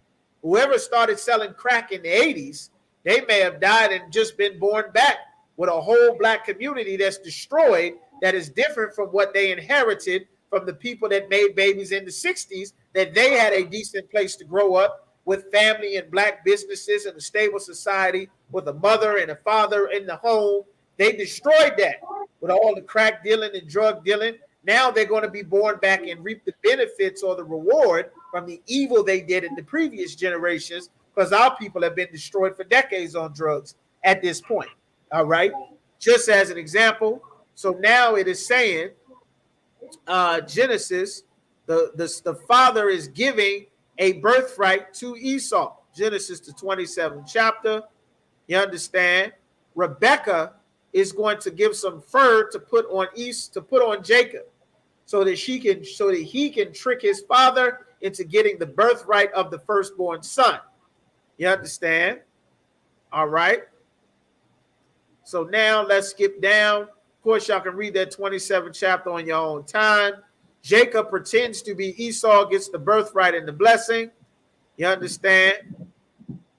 Whoever started selling crack in the 80s, they may have died and just been born back with a whole black community that's destroyed, that is different from what they inherited from the people that made babies in the 60s, that they had a decent place to grow up with family and black businesses and a stable society with a mother and a father in the home. They destroyed that with all the crack dealing and drug dealing. Now they're going to be born back and reap the benefits or the reward from the evil they did in the previous generations, because our people have been destroyed for decades on drugs at this point. All right. Just as an example. So now it is saying Genesis, the father is giving a birthright to Esau. Genesis the 27th chapter. You understand? Rebecca is going to give some fur to put on Jacob, so that he can trick his father into getting the birthright of the firstborn son. You understand? All right. So now let's skip down. Of course, y'all can read that 27th chapter on your own time. Jacob pretends to be Esau, gets the birthright and the blessing. You understand?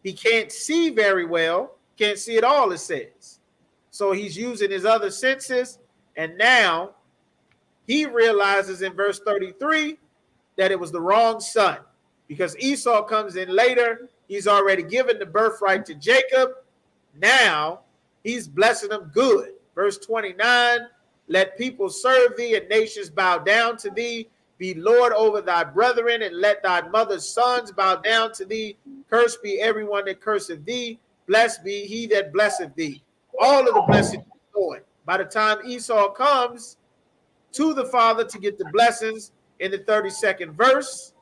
He can't see very well. Can't see at all, it says. So he's using his other senses. And now he realizes in verse 33 that it was the wrong son, because Esau comes in later. He's already given the birthright to Jacob. Now he's blessing them good. Verse 29, let people serve thee and nations bow down to thee. Be Lord over thy brethren, and let thy mother's sons bow down to thee. Cursed be everyone that curseth thee. Blessed be he that blesseth thee. All of the blessings going. By the time Esau comes to the father to get the blessings in the 32nd verse,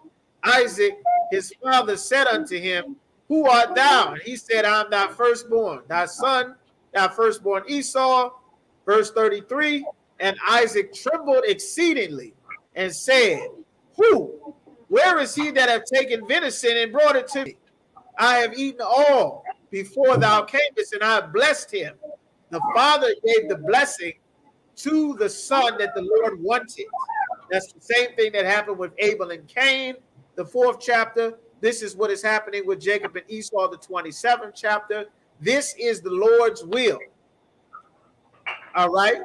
Isaac, his father, said unto him, who art thou? And he said, I am thy firstborn, thy son, thy firstborn Esau. Verse 33, and Isaac trembled exceedingly and said, who? Where is he that hath taken venison and brought it to me? I have eaten all before thou camest, and I have blessed him. The father gave the blessing to the son that the Lord wanted. That's the same thing that happened with Abel and Cain, the 4th chapter. This is what is happening with Jacob and Esau, the 27th chapter. This is the Lord's will. All right?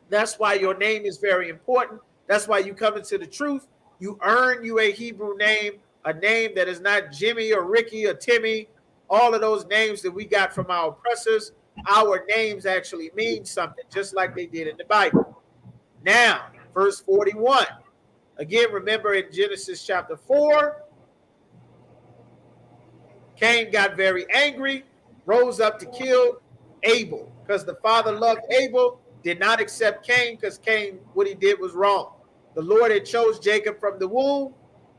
That's why your name is very important. That's why you come into the truth. You earn you a Hebrew name, a name that is not Jimmy or Ricky or Timmy, all of those names that we got from our oppressors. Our names actually mean something, just like they did in the Bible. Now, verse 41. Again, remember in Genesis chapter 4, Cain got very angry, rose up to kill Abel, because the father loved Abel, did not accept Cain, because Cain, what he did was wrong. The Lord had chose Jacob from the womb.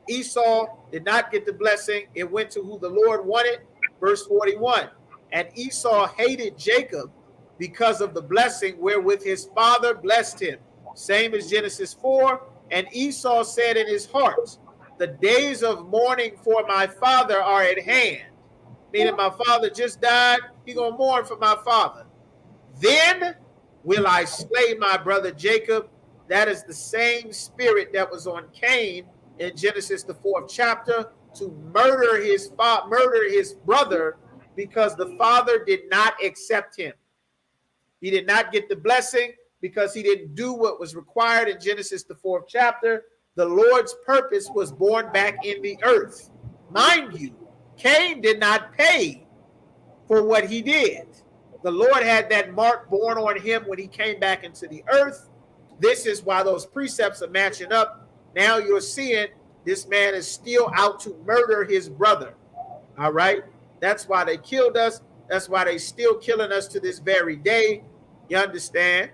Esau did not get the blessing. It went to who the Lord wanted. Verse 41. And Esau hated Jacob because of the blessing wherewith his father blessed him. Same as Genesis 4. And Esau said in his heart, the days of mourning for my father are at hand. Meaning my father just died. He's going to mourn for my father. Then will I slay my brother Jacob. That is the same spirit that was on Cain in Genesis the 4th chapter, to murder his brother, because the father did not accept him. He did not get the blessing because he didn't do what was required in Genesis the 4th chapter. The Lord's purpose was born back in the earth. Mind you, Cain did not pay for what he did. The Lord had that mark born on him when he came back into the earth. This is why those precepts are matching up. Now you're seeing this man is still out to murder his brother. All right? That's why they killed us. That's why they still killing us to this very day. You understand?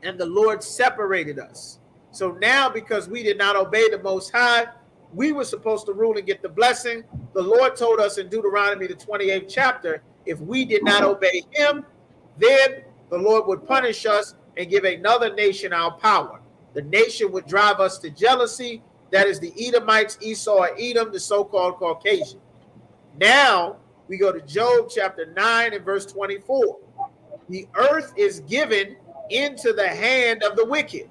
And the Lord separated us. So now, because we did not obey the Most High, we were supposed to rule and get the blessing. The Lord told us in Deuteronomy, the 28th chapter, if we did not obey him, then the Lord would punish us and give another nation our power. The nation would drive us to jealousy. That is the Edomites, Esau, and Edom, the so-called Caucasian. Now, we go to Job chapter 9 and verse 24. The earth is given into the hand of the wicked.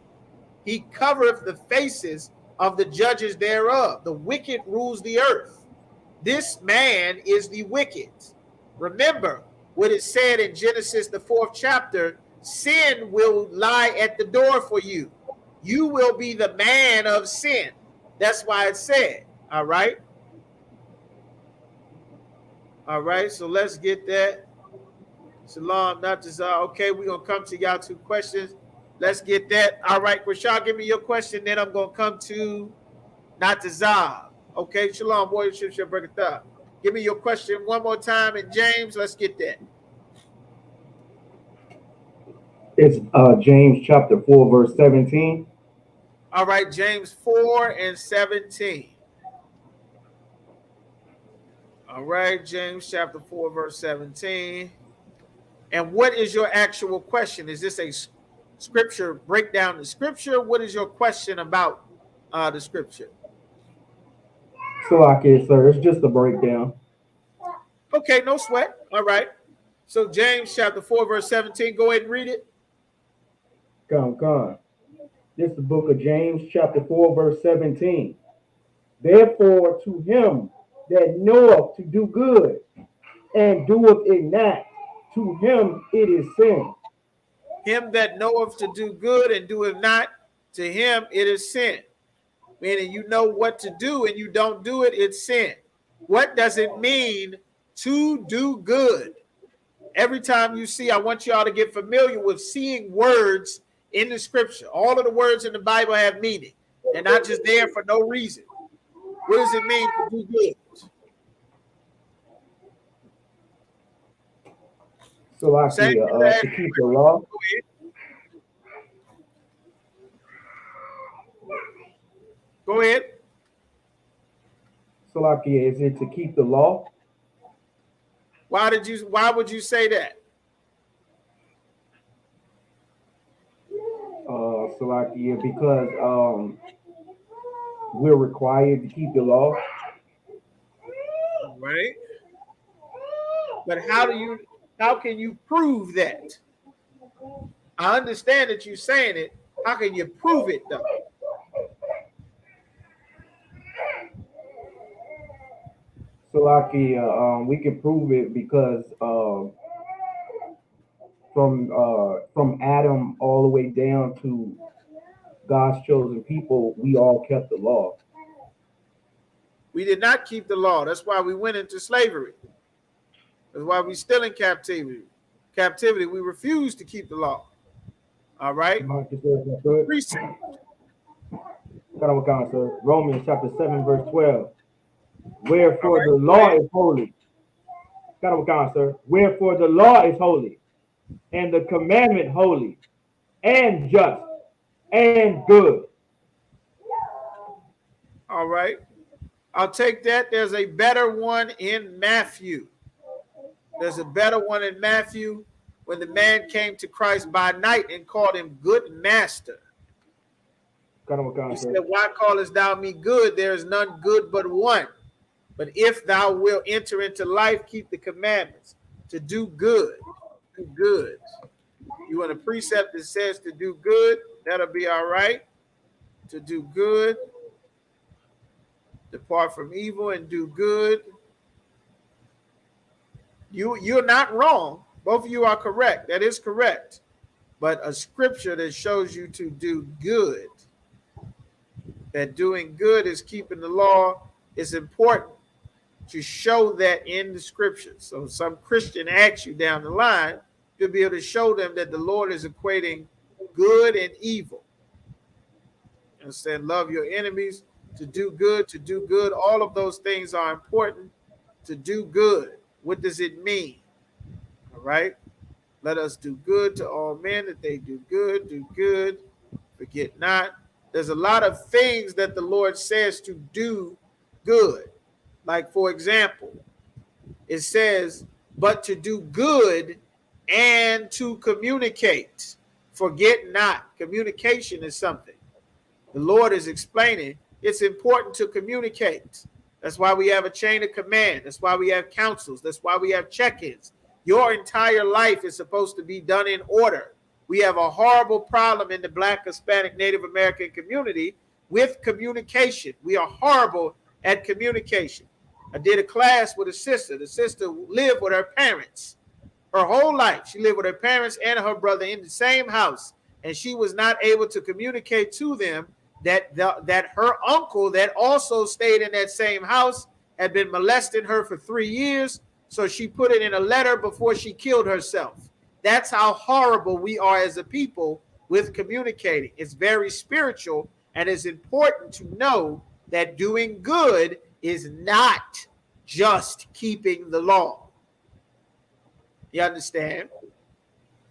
He covereth the faces of the judges thereof. The wicked rules the earth. This man is the wicked. Remember what it said in Genesis, the 4th chapter, sin will lie at the door for you. You will be the man of sin. That's why it said, all right? All right, so let's get that. Shalom, not Jazar. Okay, we're going to come to y'all 2 questions. Let's get that. All right, Rashad, give me your question. Then I'm going to come to Natazah. Okay, Shalom, boy, should break it up. Give me your question one more time. And James, let's get that. Is James chapter 4, verse 17. All right, James 4 and 17. All right, James chapter 4, verse 17. And what is your actual question? Is this a scripture breakdown the scripture? What is your question about the scripture? So like it, sir, it's just a breakdown. Okay, no sweat. All right. So James chapter 4, verse 17. Go ahead and read it. Come. This is the book of James chapter 4, verse 17. Therefore, to him that knoweth to do good and doeth it not, to him it is sin. Him that knoweth to do good and doeth not, to him it is sin. Meaning you know what to do and you don't do it, it's sin. What does it mean to do good? Every time you see, I want y'all to get familiar with seeing words in the scripture. All of the words in the Bible have meaning. They're not just there for no reason. What does it mean to do good? So like to keep the law. Go ahead. So like is it to keep the law? Why would you say that? So like because we're required to keep the law. Right. But how can you prove that? I understand that you're saying it. How can you prove it though? So like we can prove it because from Adam all the way down to God's chosen people, we all kept the law. We did not keep the law. That's why we went into slavery. That's why we're still in captivity. We refuse to keep the law. All right. Romans chapter 7, verse 12. Wherefore the law is holy. Wherefore the law is holy, and the commandment holy, and just, and good. All right. I'll take that. There's a better one in Matthew. There's a better one in Matthew when the man came to Christ by night and called him good master. He said, why callest thou me good? There is none good but one. But if thou wilt enter into life, keep the commandments. To do good. Do good. You want a precept that says to do good? That'll be all right. To do good. Depart from evil and do good. You're not wrong. Both of you are correct. That is correct. But a scripture that shows you to do good, that doing good is keeping the law, is important to show that in the scriptures. So some Christian asks you down the line, you'll be able to show them that the Lord is equating good and evil. And saying love your enemies, to do good. All of those things are important. To do good. What does it mean? All right. Let us do good to all men, that they do good. Forget not. There's a lot of things that the Lord says to do good. Like, for example, it says, but to do good and to communicate. Forget not. Communication is something. The Lord is explaining it's important to communicate. That's why we have a chain of command. That's why we have councils. That's why we have check-ins. Your entire life is supposed to be done in order. We have a horrible problem in the Black, Hispanic, Native American community with communication. We are horrible at communication. I did a class with a sister. The sister lived with her parents her whole life. She lived with her parents and her brother in the same house, and she was not able to communicate to them that her uncle that also stayed in that same house had been molesting her for 3 years. So she put it in a letter before she killed herself. That's how horrible we are as a people with communicating. It's very spiritual, and it's important to know that doing good is not just keeping the law. You understand?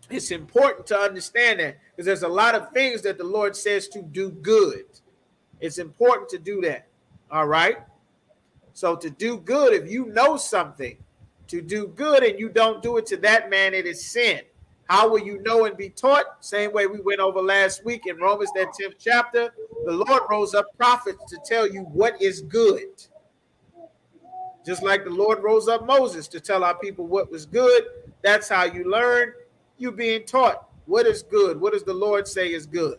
It's important to understand that because there's a lot of things that the Lord says to do good. It's important to do that. All right. So to do good, if you know something, to do good and you don't do it to that man, it is sin. How will you know and be taught? Same way we went over last week in Romans, that 10th chapter. The Lord rose up prophets to tell you what is good. Just like the Lord rose up Moses to tell our people what was good. That's how you learn. You being taught what is good. What does the Lord say is good?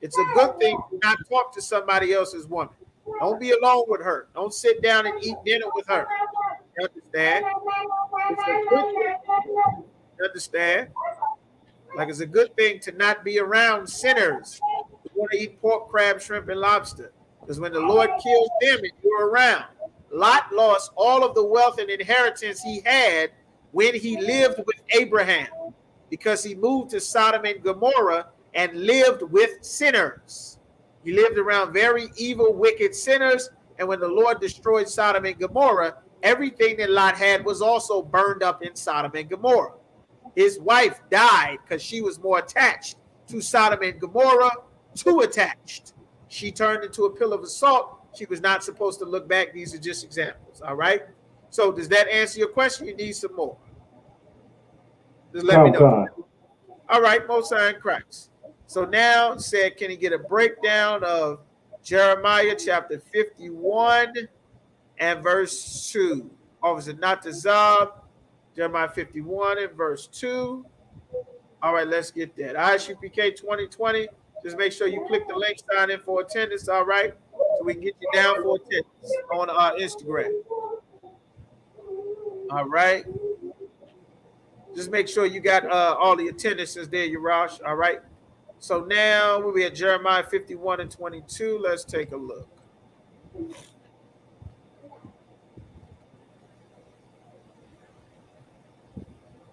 It's a good thing to not talk to somebody else's woman. Don't be alone with her. Don't sit down and eat dinner with her. You understand? It's a good thing. You understand? Like it's a good thing to not be around sinners who want to eat pork, crab, shrimp, and lobster. Because when the Lord kills them and you're around, Lot lost all of the wealth and inheritance he had when he lived with Abraham, because he moved to Sodom and Gomorrah and lived with sinners. He lived around very evil, wicked sinners. And when the Lord destroyed Sodom and Gomorrah, everything that Lot had was also burned up in Sodom and Gomorrah. His wife died because she was more attached to Sodom and Gomorrah, too attached. She turned into a pillar of salt. She was not supposed to look back. These are just examples. All right. So does that answer your question? You need some more. Just let me know. All right, Most High in Christ. So now said, can he get a breakdown of Jeremiah chapter 51 and verse 2? Officer Natazab, Jeremiah 51 and verse 2. All right, let's get that. Isupk 2020. Just make sure you click the link, sign in for attendance. All right, so we can get you down for attendance on Instagram. All right. Just make sure you got all the attendances there, Yarash. All right. So now we'll be at Jeremiah 51 and 22. Let's take a look.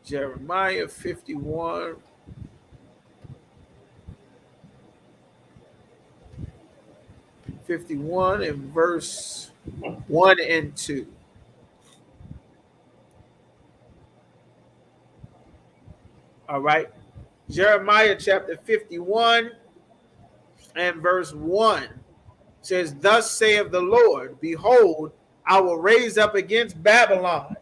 Jeremiah 51. And verse 1 and 2. All right. Jeremiah chapter 51 and verse 1 says, thus saith the Lord, behold, I will raise up against Babylon.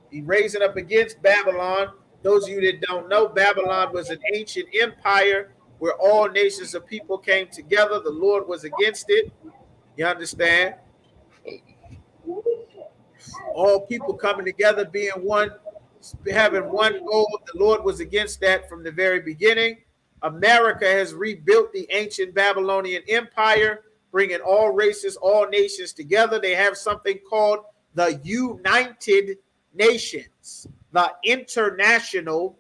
He's raising up against Babylon. Those of you that don't know, Babylon was an ancient empire where all nations of people came together. The Lord was against it. You understand? All people coming together, being one, having one goal. The Lord was against that from the very beginning. America has rebuilt the ancient Babylonian empire, bringing all races, all nations together. They have something called the United Nations, the International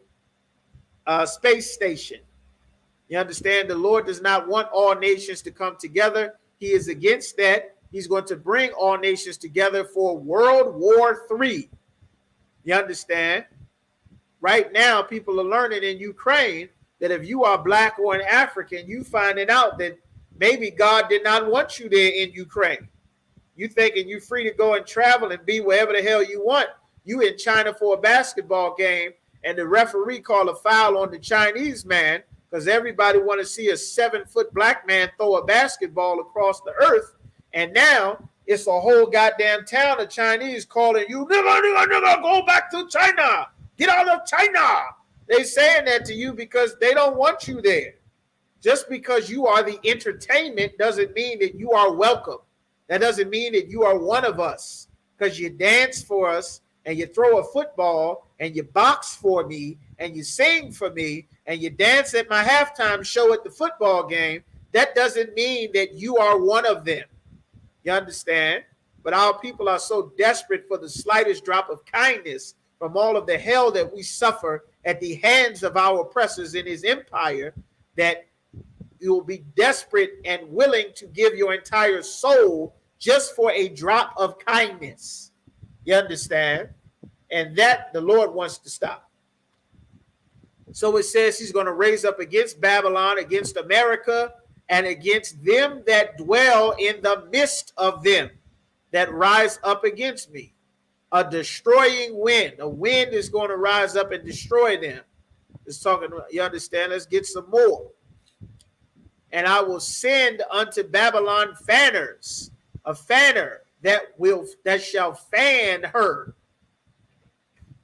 Space Station. You understand? The Lord does not want all nations to come together. He is against that. He's going to bring all nations together for World War III. You understand? Right now, people are learning in Ukraine that if you are black or an African, you finding out that maybe God did not want you there in Ukraine. You thinking you're free to go and travel and be wherever the hell you want. You in China for a basketball game, and the referee called a foul on the Chinese man because everybody want to see a 7-foot black man throw a basketball across the earth. And now it's a whole goddamn town of Chinese calling you, nigga, go back to China. Get out of China. They saying that to you because they don't want you there. Just because you are the entertainment doesn't mean that you are welcome. That doesn't mean that you are one of us because you dance for us and you throw a football and you box for me and you sing for me and you dance at my halftime show at the football game. That doesn't mean that you are one of them. You understand? But our people are so desperate for the slightest drop of kindness from all of the hell that we suffer at the hands of our oppressors in his empire that you will be desperate and willing to give your entire soul just for a drop of kindness. You understand? And that the Lord wants to stop. So it says he's going to raise up against Babylon, against America, and against them that dwell in the midst of them that rise up against me. A destroying wind. A wind is going to rise up and destroy them. It's talking, you understand? Let's get some more. And I will send unto Babylon fanners, a fanner that shall fan her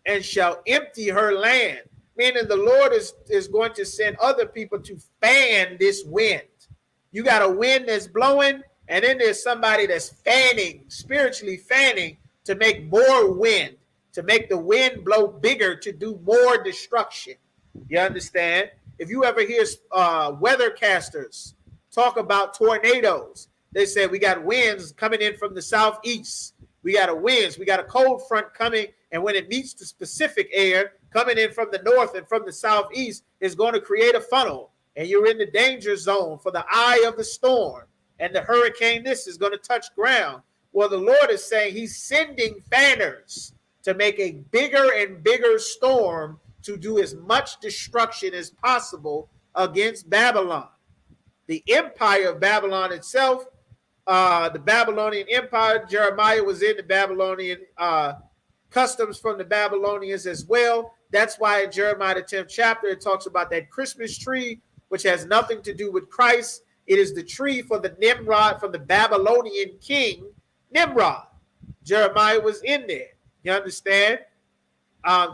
and shall empty her land. Meaning the Lord is going to send other people to fan this wind. You got a wind that's blowing, and then there's somebody that's fanning, spiritually fanning, to make more wind, to make the wind blow bigger, to do more destruction. You understand? If you ever hear weathercasters talk about tornadoes, they say we got winds coming in from the southeast. We got a cold front coming, and when it meets the Pacific air coming in from the north and from the southeast, is going to create a funnel, and you're in the danger zone for the eye of the storm, and the hurricane this is going to touch ground. Well, the Lord is saying he's sending fanners to make a bigger and bigger storm to do as much destruction as possible against Babylon. The empire of Babylon itself, the Babylonian Empire, Jeremiah was in the Babylonian customs from the Babylonians as well. That's why in Jeremiah the 10th chapter, it talks about that Christmas tree, which has nothing to do with Christ. It is the tree for the Nimrod, from the Babylonian king, Nimrod. Jeremiah was in there. You understand?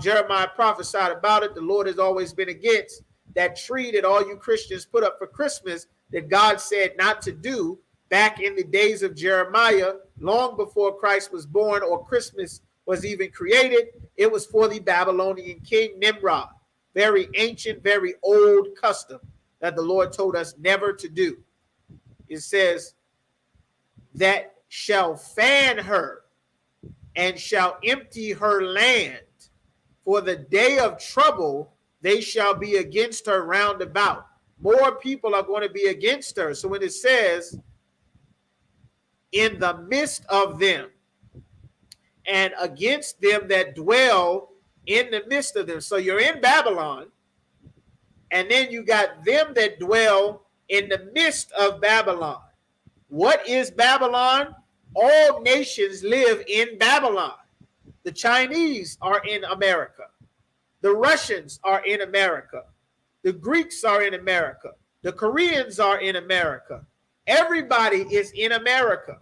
Jeremiah prophesied about it. The Lord has always been against that tree that all you Christians put up for Christmas that God said not to do back in the days of Jeremiah, long before Christ was born or Christmas was even created. It was for the Babylonian king Nimrod. Very ancient, very old custom that the Lord told us never to do. It says, that shall fan her and shall empty her land. For the day of trouble, they shall be against her round about. More people are going to be against her. So when it says, in the midst of them, and against them that dwell in the midst of them. So you're in Babylon, and then you got them that dwell in the midst of Babylon. What is Babylon? All nations live in Babylon. The Chinese are in America. The Russians are in America. The Greeks are in America. The Koreans are in America. Everybody is in America.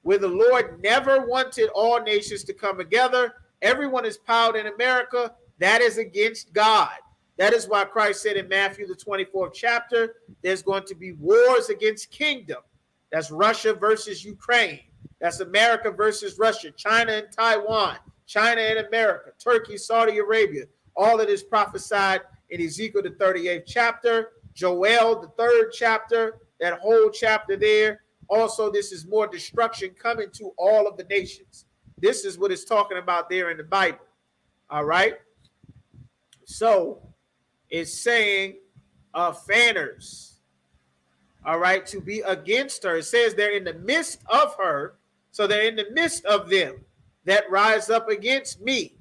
Where the Lord never wanted all nations to come together. Everyone is piled in America. That is against God. That is why Christ said in Matthew, the 24th chapter, there's going to be wars against kingdom. That's Russia versus Ukraine. That's America versus Russia, China and Taiwan, China and America, Turkey, Saudi Arabia. All of this prophesied in Ezekiel, the 38th chapter, Joel, the 3rd chapter, that whole chapter there. Also, this is more destruction coming to all of the nations. This is what it's talking about there in the Bible. All right. So it's saying fanners. All right. To be against her. It says they're in the midst of her. So they're in the midst of them that rise up against me.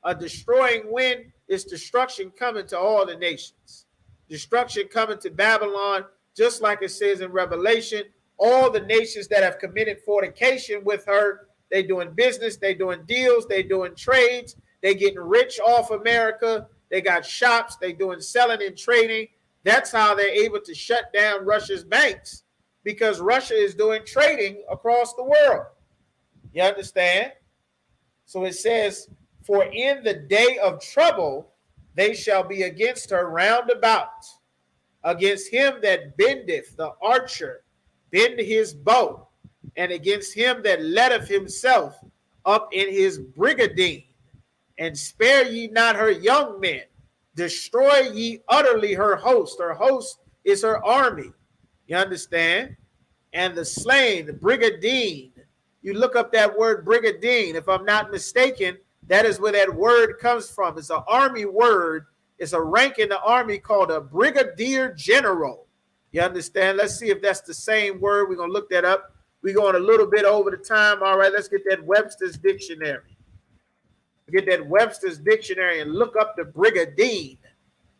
A destroying wind is destruction coming to all the nations. Destruction coming to Babylon, just like it says in Revelation. All the nations that have committed fornication with her, they doing business, they doing deals, they doing trades, they getting rich off America. They got shops, they doing selling and trading. That's how they're able to shut down Russia's banks, because Russia is doing trading across the world. You understand? So it says, for in the day of trouble, they shall be against her round about, against him that bendeth the archer, bend his bow, and against him that letteth himself up in his brigandine, and spare ye not her young men, destroy ye utterly her host. Her host is her army. You understand? And the slain, the brigandine. You look up that word brigandine. If I'm not mistaken, that is where that word comes from. It's an army word. It's a rank in the army called a brigadier general. You understand? Let's see if that's the same word. We're going to look that up. We're going a little bit over the time. All right, let's get that Webster's dictionary. Get that Webster's dictionary and look up the brigandine.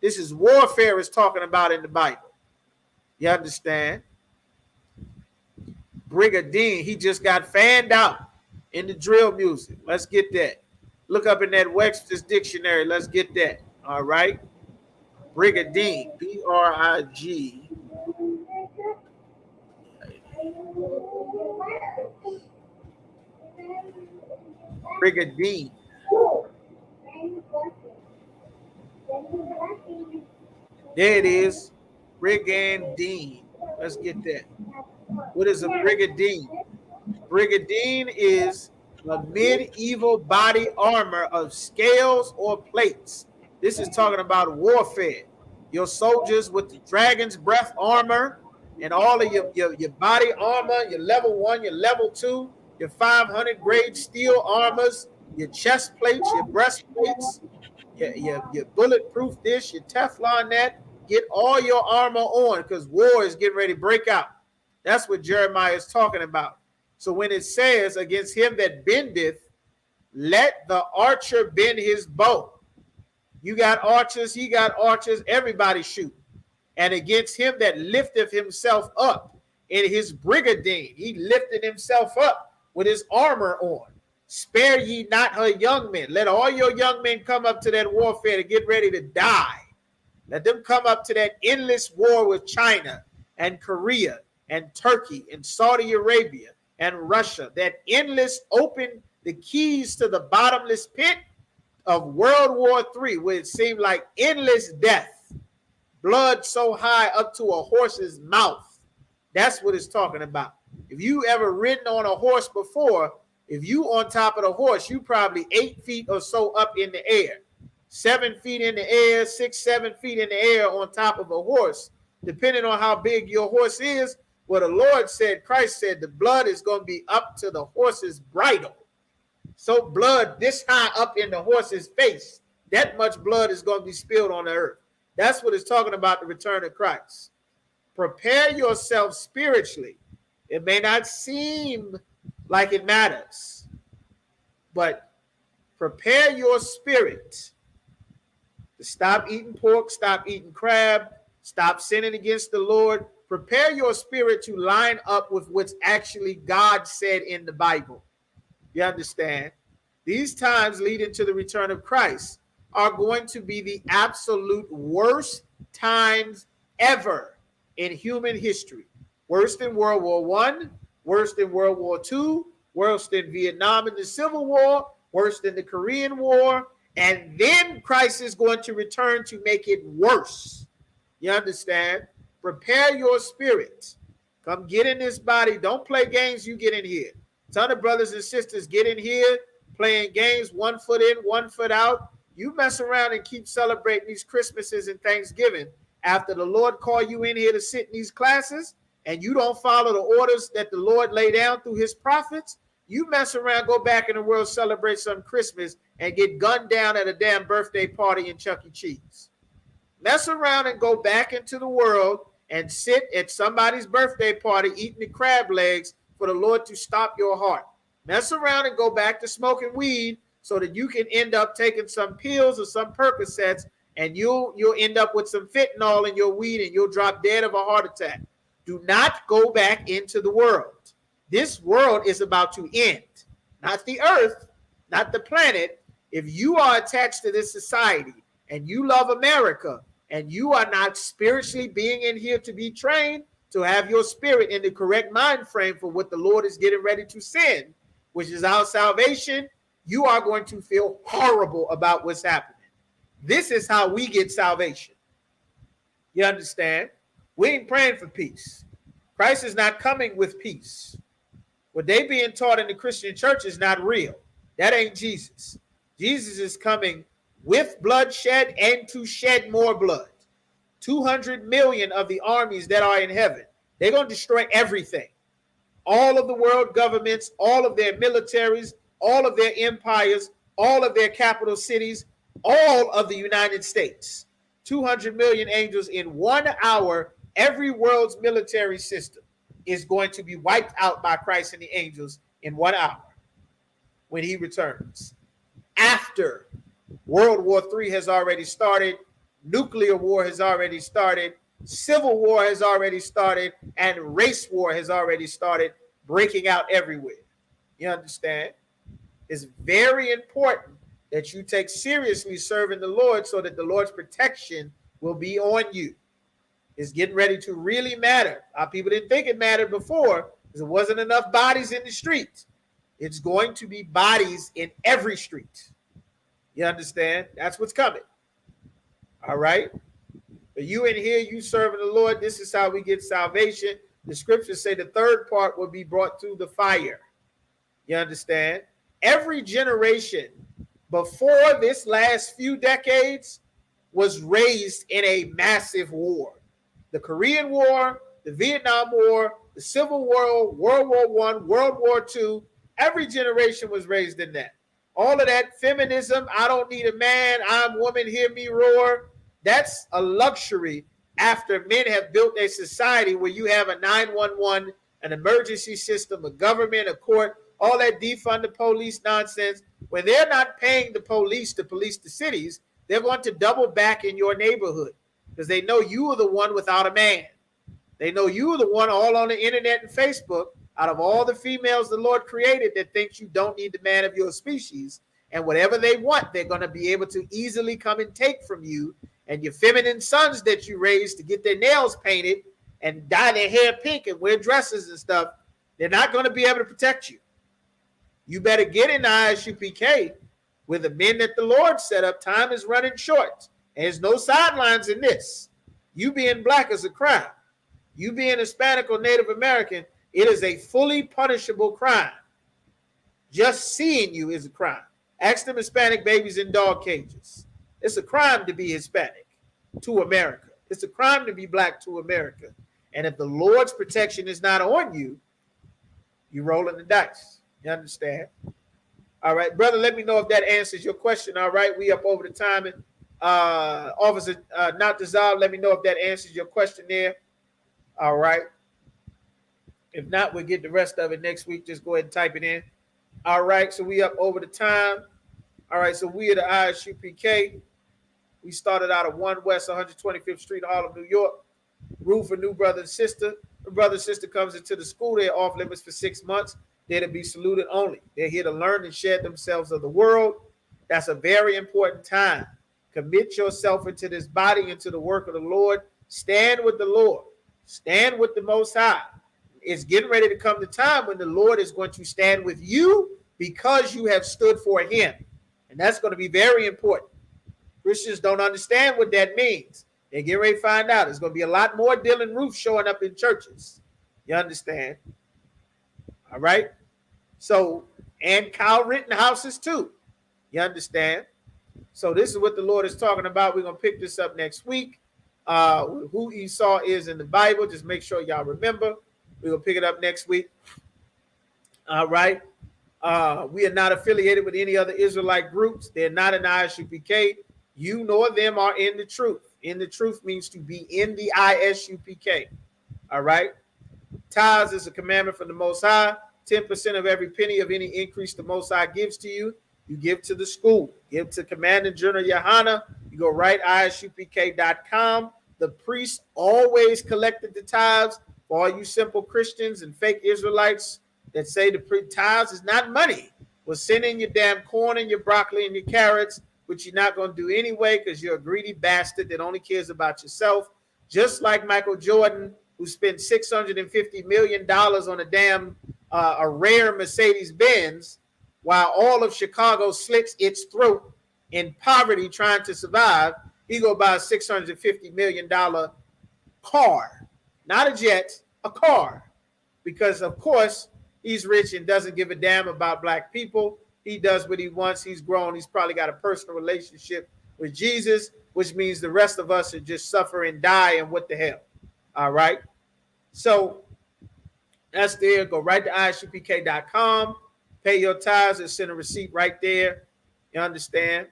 This is warfare is talking about in the Bible. You understand? Brigandine, he just got fanned out in the drill music. Let's get that. Look up in that Webster's dictionary. Let's get that. All right. Brigadine, B-R-I-G. Brigadine. There it is. Brigandine. Let's get that. What is a brigadine? Brigadine is a medieval body armor of scales or plates. This is talking about warfare. Your soldiers with the dragon's breath armor and all of your body armor, your level 1, your level 2, your 500 grade steel armors, your chest plates, your breastplates, your bulletproof this, your Teflon that. Get all your armor on because war is getting ready to break out. That's what Jeremiah is talking about. So when it says, against him that bendeth, let the archer bend his bow. You got archers, he got archers, everybody shoot. And against him that lifteth himself up in his brigadine, he lifted himself up with his armor on. Spare ye not her young men. Let all your young men come up to that warfare to get ready to die. Let them come up to that endless war with China and Korea and Turkey and Saudi Arabia and Russia, that endless open the keys to the bottomless pit of World War III, where it seemed like endless death, blood so high up to a horse's mouth. That's what it's talking about. If you ever ridden on a horse before, if you on top of the horse, you probably 8 feet or so up in the air, 7 feet in the air, 6, 7 feet in the air on top of a horse, depending on how big your horse is. Well, the Lord said, Christ said, the blood is going to be up to the horse's bridle. So blood this high up in the horse's face, that much blood is going to be spilled on the earth. That's what it's talking about, the return of Christ. Prepare yourself spiritually. It may not seem like it matters, but prepare your spirit to stop eating pork, stop eating crab, stop sinning against the Lord. Prepare your spirit to line up with what's actually God said in the Bible. You understand? These times leading to the return of Christ are going to be the absolute worst times ever in human history. Worse than World War I, worse than World War II, worse than Vietnam and the Civil War, worse than the Korean War. And then Christ is going to return to make it worse. You understand? Prepare your spirit. Come get in this body. Don't play games. You get in here. Ton of brothers and sisters get in here playing games, 1 foot in, 1 foot out. You mess around and keep celebrating these Christmases and Thanksgiving after the Lord called you in here to sit in these classes and you don't follow the orders that the Lord laid down through his prophets. You mess around, go back in the world, celebrate some Christmas and get gunned down at a damn birthday party in Chuck E. Cheese. Mess around and go back into the world and sit at somebody's birthday party eating the crab legs for the Lord to stop your heart. Mess around and go back to smoking weed so that you can end up taking some pills or some Percocets and you'll end up with some fentanyl in your weed and you'll drop dead of a heart attack. Do not go back into the world. This world is about to end. Not the earth, not the planet. If you are attached to this society and you love America and you are not spiritually being in here to be trained, to have your spirit in the correct mind frame for what the Lord is getting ready to send, which is our salvation, you are going to feel horrible about what's happening. This is how we get salvation. You understand? We ain't praying for peace. Christ is not coming with peace. What they being taught in the Christian church is not real. That ain't Jesus. Jesus is coming with bloodshed and to shed more blood. 200 million of the armies that are in heaven, they're going to destroy everything. All of the world governments, all of their militaries, all of their empires, all of their capital cities, all of the United States. 200 million angels in 1 hour. Every world's military system is going to be wiped out by Christ and the angels in 1 hour when he returns. After World War III has already started, nuclear war has already started, civil war has already started, and race war has already started breaking out everywhere. You understand? It's very important that you take seriously serving the Lord so that the Lord's protection will be on you. It's getting ready to really matter. People didn't think it mattered before because there wasn't enough bodies in the streets. It's going to be bodies in every street. You understand? That's what's coming. All right? But you in here, you serving the Lord, this is how we get salvation. The scriptures say the third part will be brought through the fire. You understand? Every generation before this last few decades was raised in a massive war. The Korean War, the Vietnam War, the Civil War, World War I, World War II, every generation was raised in that. All of that feminism, I don't need a man, I'm woman, hear me roar, that's a luxury after men have built a society where you have a 911, an emergency system, a government, a court, all that defund the police nonsense. When they're not paying the police to police the cities, they're going to double back in your neighborhood because they know you are the one without a man. They know you are the one all on the internet and Facebook out of all the females the Lord created that thinks you don't need the man of your species. And whatever they want, they're going to be able to easily come and take from you. And your feminine sons that you raised to get their nails painted and dye their hair pink and wear dresses and stuff, they're not going to be able to protect you. You better get in the Isupk with the men that the Lord set up. Time is running short. And there's no sidelines in this. You being black is a crime. You being Hispanic or Native American, it is a fully punishable crime. Just seeing you is a crime. Ask them Hispanic babies in dog cages. It's a crime to be Hispanic to America. It's a crime to be black to America. And if the Lord's protection is not on you, you're rolling the dice. You understand? All right, brother, let me know if that answers your question. All right, we up over the time. And Officer Not Dissolved, let me know if that answers your question there. All right. If not, we'll get the rest of it next week. Just go ahead and type it in. All right, so we up over the time. All right, so we are the Isupk. We started out of 1 West 125th Street, Harlem, New York. Room for new brother and sister. The brother and sister comes into the school. They're off limits for 6 months. They're to be saluted only. They're here to learn and shed themselves of the world. That's a very important time. Commit yourself into this body, into the work of the Lord. Stand with the Lord. Stand with the Most High. It's getting ready to come the time when the Lord is going to stand with you because you have stood for him. And that's going to be very important. Christians don't understand what that means. They're getting ready to find out. There's going to be a lot more Dylan Roof showing up in churches. You understand? All right? So, and Kyle Rittenhouse's too. You understand? So this is what the Lord is talking about. We're going to pick this up next week. Who Esau is in the Bible. Just make sure y'all remember. We're going to pick it up next week. All right. We are not affiliated with any other Israelite groups. They're not an Isupk. You nor them are in the truth. In the truth means to be in the Isupk. All right. Tithes is a commandment from the Most High. 10% of every penny of any increase the Most High gives to you, you give to the school. Give to Commanding General Yohana. You go right, isupk.com. The priest always collected the tithes. For all you simple Christians and fake Israelites that say the tithes is not money, well, send in your damn corn and your broccoli and your carrots, which you're not going to do anyway because you're a greedy bastard that only cares about yourself. Just like Michael Jordan, who spent $650 million on a damn a rare Mercedes-Benz, while all of Chicago slits its throat in poverty trying to survive. He go buy a $650 million car, not a jet, a car, because of course he's rich and doesn't give a damn about black people. He does what he wants. He's grown. He's probably got a personal relationship with Jesus, which means the rest of us are just suffer and die. And what the hell? All right. So that's there. Go right to isupk.com. Pay your tithes and send a receipt right there. You understand?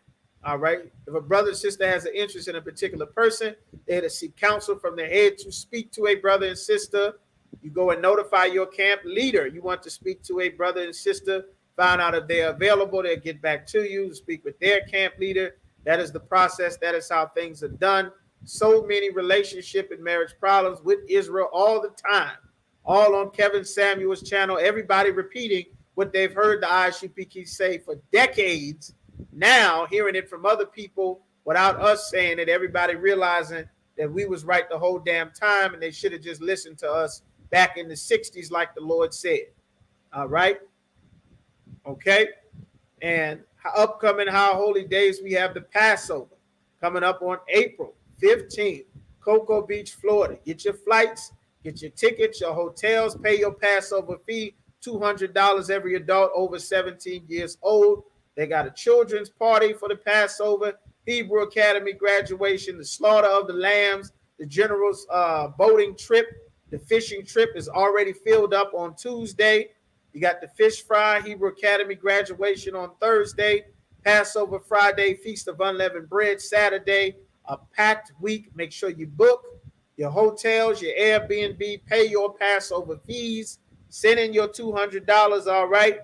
All right. If a brother or sister has an interest in a particular person, they're to seek counsel from their head to speak to a brother and sister. You go and notify your camp leader. You want to speak to a brother and sister, find out if they're available. They'll get back to you to speak with their camp leader. That is the process. That is how things are done. So many relationship and marriage problems with Israel all the time. All on Kevin Samuel's channel. Everybody repeating what they've heard the Isupk say for decades. Now hearing it from other people without us saying it, everybody realizing that we was right the whole damn time, and they should have just listened to us back in the 60s like the Lord said. All right? Okay? And upcoming high holy days, we have the Passover coming up on April 15th, Cocoa Beach, Florida. Get your flights, get your tickets, your hotels, pay your Passover fee, $200 every adult over 17 years old. They got a children's party for the Passover, Hebrew Academy graduation, the slaughter of the lambs, the general's boating trip. The fishing trip is already filled up on Tuesday. You got the fish fry, Hebrew Academy graduation on Thursday, Passover Friday, Feast of Unleavened Bread Saturday, a packed week. Make sure you book your hotels, your Airbnb, pay your Passover fees, send in your $200, all right?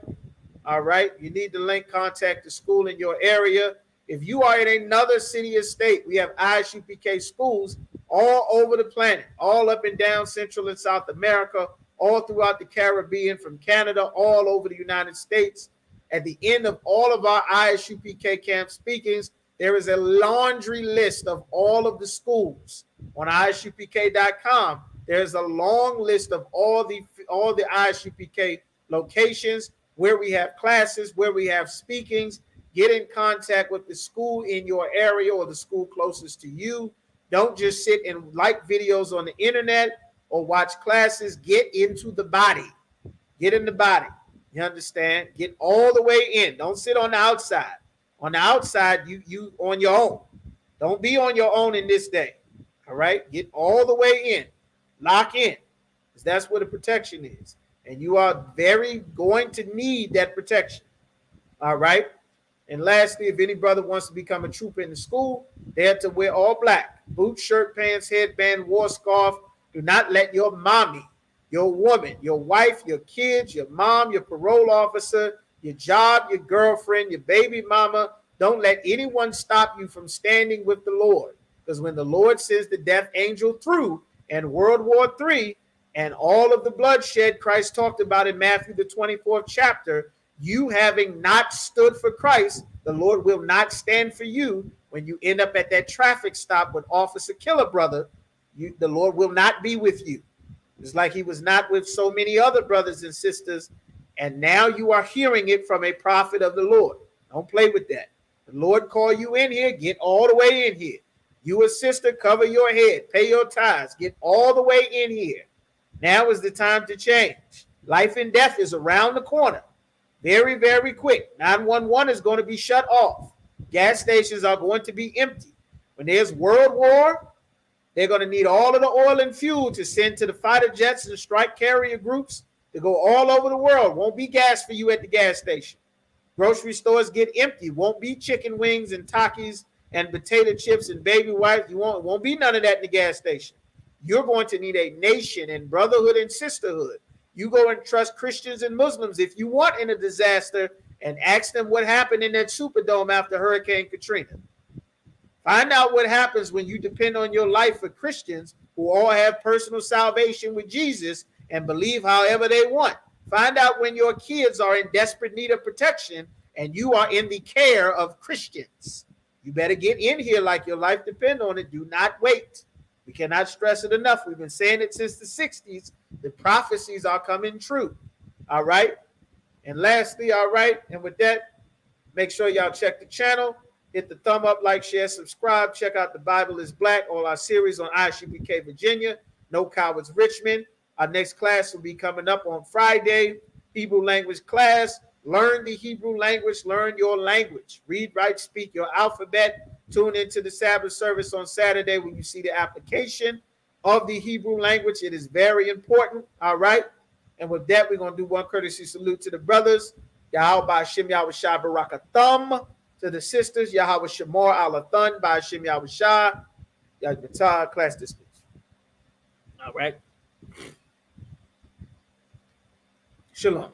All right, you need to link, contact the school in your area. If you are in another city or state, we have Isupk schools all over the planet, all up and down Central and South America, all throughout the Caribbean, from Canada, all over the United States. At the end of all of our Isupk camp speakings, there is a laundry list of all of the schools on isupk.com. There's a long list of all the Isupk locations where we have classes, where we have speakings. Get in contact with the school in your area or the school closest to you. Don't just sit and like videos on the internet or watch classes. Get into the body. Get in the body. You understand? Get all the way in. Don't sit on the outside. On the outside, you on your own. Don't be on your own in this day. All right? Get all the way in. Lock in. Because that's where the protection is. And you are very going to need that protection. All right? And lastly, if any brother wants to become a trooper in the school, they have to wear all black. Boots, shirt, pants, headband, war scarf. Do not let your mommy, your woman, your wife, your kids, your mom, your parole officer, your job, your girlfriend, your baby mama, don't let anyone stop you from standing with the Lord. Because when the Lord sends the death angel through in World War III and all of the bloodshed Christ talked about in Matthew the 24th chapter, you having not stood for Christ, the Lord will not stand for you when you end up at that traffic stop with Officer Killer Brother. The Lord will not be with you. It's like he was not with so many other brothers and sisters. And now you are hearing it from a prophet of the Lord. Don't play with that. The Lord call you in here, get all the way in here. You a sister, cover your head, pay your tithes, get all the way in here. Now is the time to change. Life and death is around the corner. Very, very quick. 911 is going to be shut off. Gas stations are going to be empty. When there's world war, they're going to need all of the oil and fuel to send to the fighter jets and strike carrier groups to go all over the world. Won't be gas for you at the gas station. Grocery stores get empty. Won't be chicken wings and Takis and potato chips and baby wipes. Won't be none of that in the gas station. You're going to need a nation and brotherhood and sisterhood. You go and trust Christians and Muslims if you want in a disaster and ask them what happened in that Superdome after Hurricane Katrina. Find out what happens when you depend on your life for Christians who all have personal salvation with Jesus and believe however they want. Find out when your kids are in desperate need of protection and you are in the care of Christians. You better get in here like your life depends on it. Do not wait. We cannot stress it enough. We've been saying it since the 60s. The prophecies are coming true. All right. And lastly, all right. And with that, make sure y'all check the channel. Hit the thumb up, like, share, subscribe. Check out The Bible is Black, all our series on Isupk Virginia. No Cowards Richmond. Our next class will be coming up on Friday. Hebrew language class. Learn the Hebrew language. Learn your language. Read, write, speak your alphabet. Tune into the Sabbath service on Saturday when you see the application of the Hebrew language. It is very important. All right. And with that, we're going to do one courtesy salute to the brothers. Yahweh Hashem Yahweh Shai Barakathum. To the sisters, Yahweh Shamor Alathun by Hashem Yahweh Shai. Yahweh class dismissed. All right. Shalom.